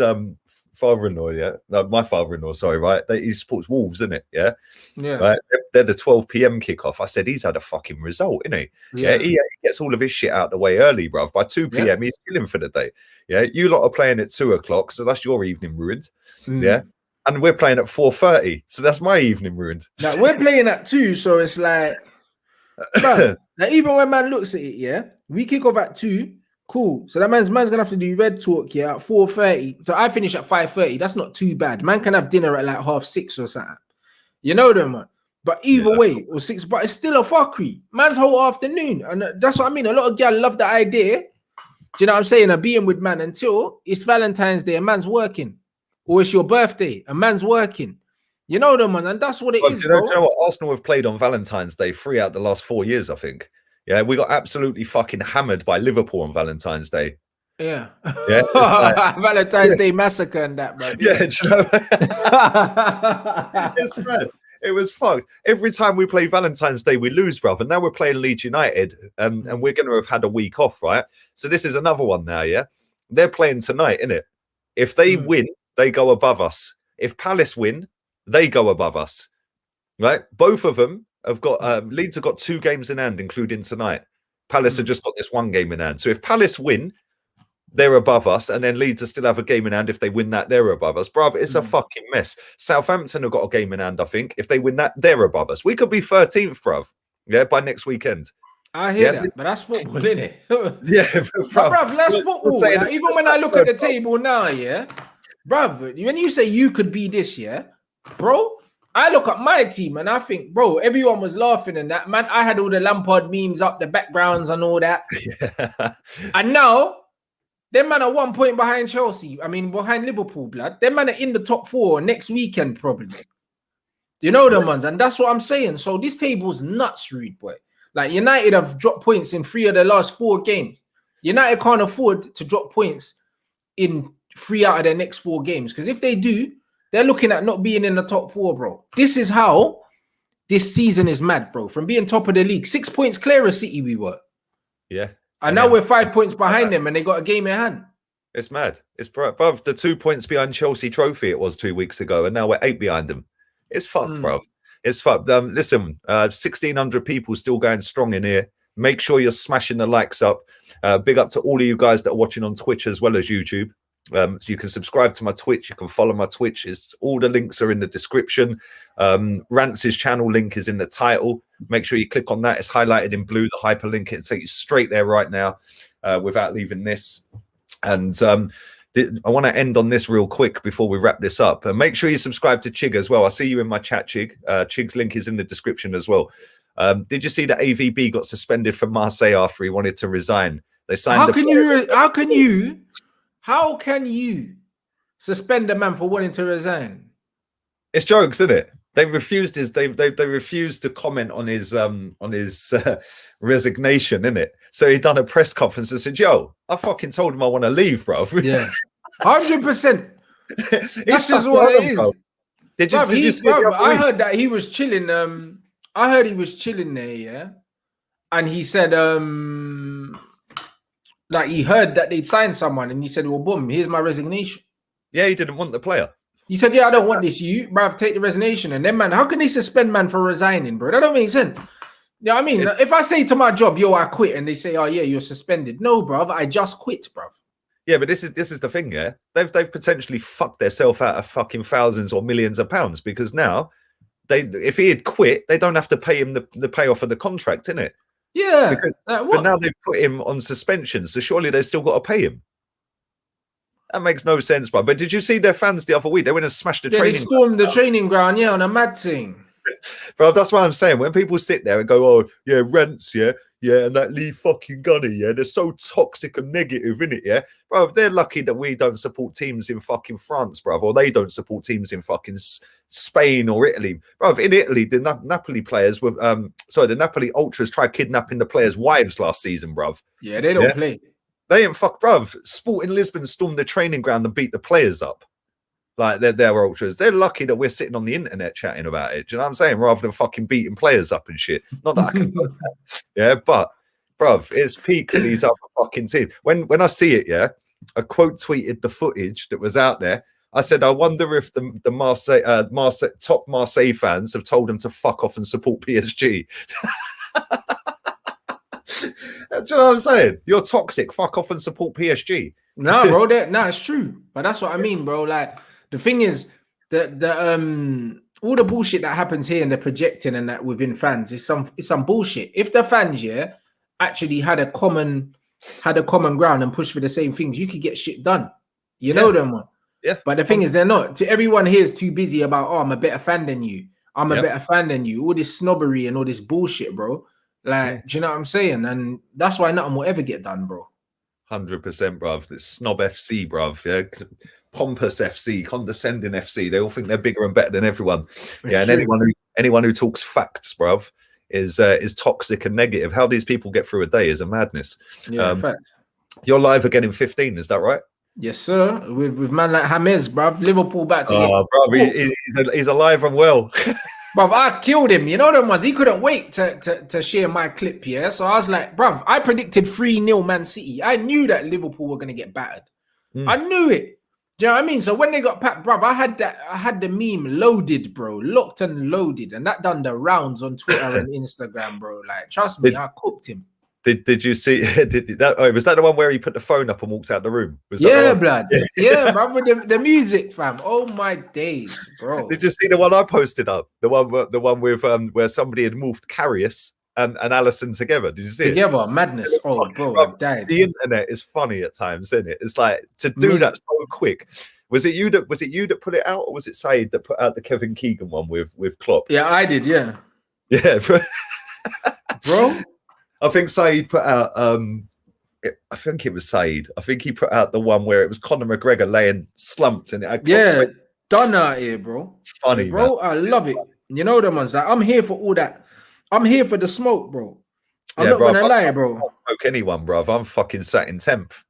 father-in-law. Yeah, no, my father-in-law. Sorry, right? He supports Wolves, isn't it? Yeah, Right? They're the 12 p.m. kickoff. I said he's had a fucking result, isn't he? Yeah, he gets all of his shit out the way early, bro. By 2 p.m. he's killing for the day. Yeah, you lot are playing at 2 o'clock, so that's your evening ruined. Yeah. And we're playing at 4:30, so that's my evening ruined. Now we're playing at 2, so it's like, man, like even when man looks at it, we kick off at 2, cool. So that man's gonna have to do red talk at 4:30. So I finish at 5:30. That's not too bad. Man can have dinner at like 6:30 or something. You know them, man. But either way, or 6, but it's still a fuckery. Man's whole afternoon, and that's what I mean. A lot of girls love the idea. Do you know what I'm saying? Of being with man until it's Valentine's Day, and man's working. Or it's your birthday, a man's working. You know them, man, and that's what it is, bro. Do you know what? Arsenal have played on Valentine's Day 3 out the last 4 years, I think. Yeah, we got absolutely fucking hammered by Liverpool on Valentine's Day. Yeah. Like, Valentine's Day massacre and that, bro. Yeah, do you know? It's mad. It was fucked. Every time we play Valentine's Day, we lose, bruv. And now we're playing Leeds United, and we're going to have had a week off, right? So this is another one now, yeah? They're playing tonight, innit? If they win, they go above us. If Palace win, they go above us. Right? Both of them have got Leeds have got 2 games in hand, including tonight. Palace have just got this 1 game in hand. So if Palace win, they're above us, and then Leeds still have a game in hand. If they win that, they're above us. Bruv, it's a fucking mess. Southampton have got a game in hand, I think. If they win that, they're above us. We could be 13th, bruv. Yeah, by next weekend. I hear that, but that's football, isn't it? Yeah, bruv, that's football. Like, even when I look at the table now, bruv, when you say you could be this, bro, I look at my team and I think, bro, everyone was laughing and that. Man, I had all the Lampard memes up, the backgrounds and all that. And now, them man are 1 point behind Chelsea. I mean, behind Liverpool, blood. Them man are in the top 4 next weekend, probably. You know them ones, and that's what I'm saying. So this table's nuts, rude boy. Like, United have dropped points in 3 of the last 4 games. United can't afford to drop points in 3 out of their next 4 games. Because if they do, they're looking at not being in the top 4, bro. This is how this season is mad, bro. From being top of the league, 6 points clear of City we were. Yeah. And now we're 5 points behind them and they got a game in hand. It's mad. It's above the 2 points behind Chelsea trophy it was 2 weeks ago. And now we're 8 behind them. It's fucked, bro. It's fucked. Listen, 1,600 people still going strong in here. Make sure you're smashing the likes up. Big up to all of you guys that are watching on Twitch as well as YouTube. You can subscribe to my Twitch. You can follow my Twitch. All the links are in the description. Rance's channel link is in the title. Make sure you click on that. It's highlighted in blue, the hyperlink. It'll take you straight there right now without leaving this. And I want to end on this real quick before we wrap this up. Make sure you subscribe to Chig as well. I see you in my chat, Chig. Chig's link is in the description as well. Did you see that AVB got suspended from Marseille after he wanted to resign? They signed. How can you suspend a man for wanting to resign? It's jokes, isn't it? They refused they refused to comment on his resignation, innit? So he done a press conference and said, "Yo, I fucking told him I want to leave, bro." Yeah, 100%. That's just stuck what around, it is. bro. Did you see bruv, I heard that he was chilling. I heard he was chilling there, yeah. And he said, like he heard that they'd signed someone, and he said, "Well, boom, here's my resignation." Yeah, he didn't want the player. He said, "Yeah, I don't want this. You, bruv, take the resignation." And then, man, how can they suspend man for resigning, bro? That don't make sense. You know what I mean? If I say to my job, "Yo, I quit," and they say, "Oh yeah, you're suspended," no, bruv, I just quit, bruv. Yeah, but this is the thing, yeah. They've potentially fucked themselves out of fucking thousands or millions of pounds because now if he had quit, they don't have to pay him the payoff of the contract, innit? Yeah. But now they've put him on suspension, so surely they've still got to pay him. That makes no sense, bro. But did you see their fans the other week? They went and smashed the training. They stormed the training ground, yeah, on a mad thing. Bro, that's what I'm saying. When people sit there and go, "Oh, yeah, rents, yeah, and that Lee fucking Gunner, yeah, they're so toxic and negative, innit, yeah?" Bro, they're lucky that we don't support teams in fucking France, bro, or they don't support teams in fucking Spain or Italy. Bro, in Italy, the Napoli players were, the Napoli ultras tried kidnapping the players' wives last season, bro. Yeah, they don't play. They ain't bro. Sporting Lisbon stormed the training ground and beat the players up. Like they're ultras. They're lucky that we're sitting on the internet chatting about it. Do you know what I'm saying? Rather than fucking beating players up and shit. Not that I can do that. Yeah, but bruv, it's peak of these other fucking teams. When I see it, yeah, I quote tweeted the footage that was out there. I said, I wonder if the Marseille top Marseille fans have told them to fuck off and support PSG. Do you know what I'm saying? You're toxic. Fuck off and support PSG. No, bro. It's true. But that's what I mean, bro. Like the thing is, all the bullshit that happens here and the projecting and that within fans is some bullshit. If the fans, yeah, actually had a common ground and pushed for the same things, you could get shit done. You know them, man. Yeah. But the thing is, they're not. To everyone here is too busy about, "Oh, I'm a better fan than you. I'm a better fan than you." All this snobbery and all this bullshit, bro. Like, do you know what I'm saying? And that's why nothing will ever get done, bro. 100%, bruv. This snob FC, bruv. Yeah, pompous FC, condescending FC. They all think they're bigger and better than everyone. Yeah, and anyone who talks facts, bruv, is toxic and negative. How these people get through a day is a madness. Yeah, fact. You're live again in 15, is that right? Yes, sir. With man like James, bruv. Liverpool back to he's alive and well. Bruv, I killed him. You know them ones. He couldn't wait to share my clip here. So I was like, bruv, I predicted 3-0 Man City. I knew that Liverpool were going to get battered. I knew it. Do you know what I mean? So when they got packed, bruv, I had the meme loaded, bro. Locked and loaded. And that done the rounds on Twitter and Instagram, bro. Like, trust me, I cooked him. Did you see that? Oh, was that the one where he put the phone up and walked out the room? Was that blood. Yeah, bro, with the music, fam. Oh my days, bro. Did you see the one I posted up? The one with where somebody had morphed Karius and Alisson together. Did you see together? It? Madness. Oh, bro, I died. The internet is funny at times, isn't it? It's like to do that so quick. Was it you that put it out, or was it Said that put out the Kevin Keegan one with Klopp? Yeah, I did. Yeah, bro. I think Said put out. I think it was Said. I think he put out the one where it was Conor McGregor laying slumped and it. Done out here, bro. Funny, bro. Man. I love it. You know the ones like I'm here for all that. I'm here for the smoke, bro. I'm not gonna lie, bro. I don't smoke anyone, bro. I'm fucking sat in 10th.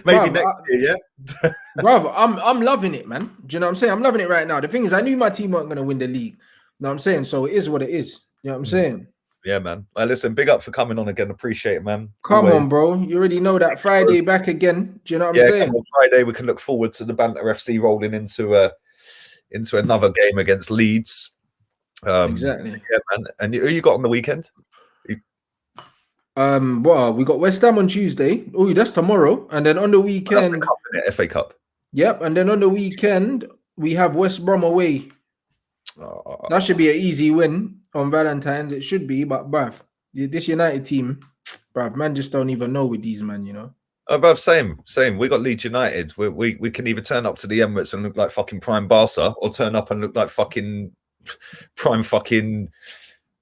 Maybe next year, yeah. Bro, I'm loving it, man. Do you know what I'm saying? I'm loving it right now. The thing is, I knew my team weren't gonna win the league. You know what I'm saying? So it is what it is. You know what I'm saying? Yeah, man. Listen, big up for coming on again. Appreciate it, man. Come on, bro. You already know that Friday back again. Do you know what I'm saying? On Friday, we can look forward to the Banter FC rolling into another game against Leeds. Exactly. Yeah, man. And who you got on the weekend? Well, we got West Ham on Tuesday. Oh, that's tomorrow. And then on the weekend, that's the cup, isn't it? FA Cup. Yep. And then on the weekend, we have West Brom away. That should be an easy win on Valentine's. It should be, but bruv, this United team, bruv, man, just don't even know with these man, you know. Oh, bruv, same. We got Leeds United. We can either turn up to the Emirates and look like fucking prime Barca, or turn up and look like fucking prime fucking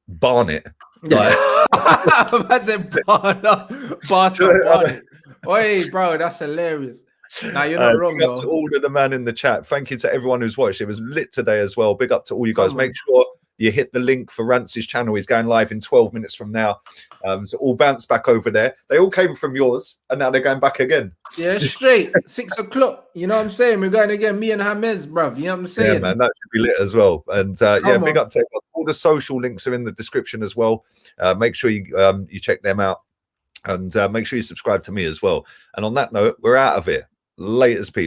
Barnet. Like, I said Barca. Barnet. Oi, bro, that's hilarious. Nah, you're not wrong, big up to though. all of the man in the chat. Thank you to everyone who's watched. It was lit today as well. Big up to all you guys. Come on. Make sure you hit the link for Rance's channel. He's going live in 12 minutes from now. So all bounce back over there. They all came from yours, and now they're going back again. Yeah, straight. 6 o'clock. You know what I'm saying? We're going again. Me and James, bruv. You know what I'm saying? Yeah, man, that should be lit as well. And yeah, Come big on. up to everyone. All the social links are in the description as well. Make sure you check them out, and make sure you subscribe to me as well. And on that note, we're out of here. Latest, people.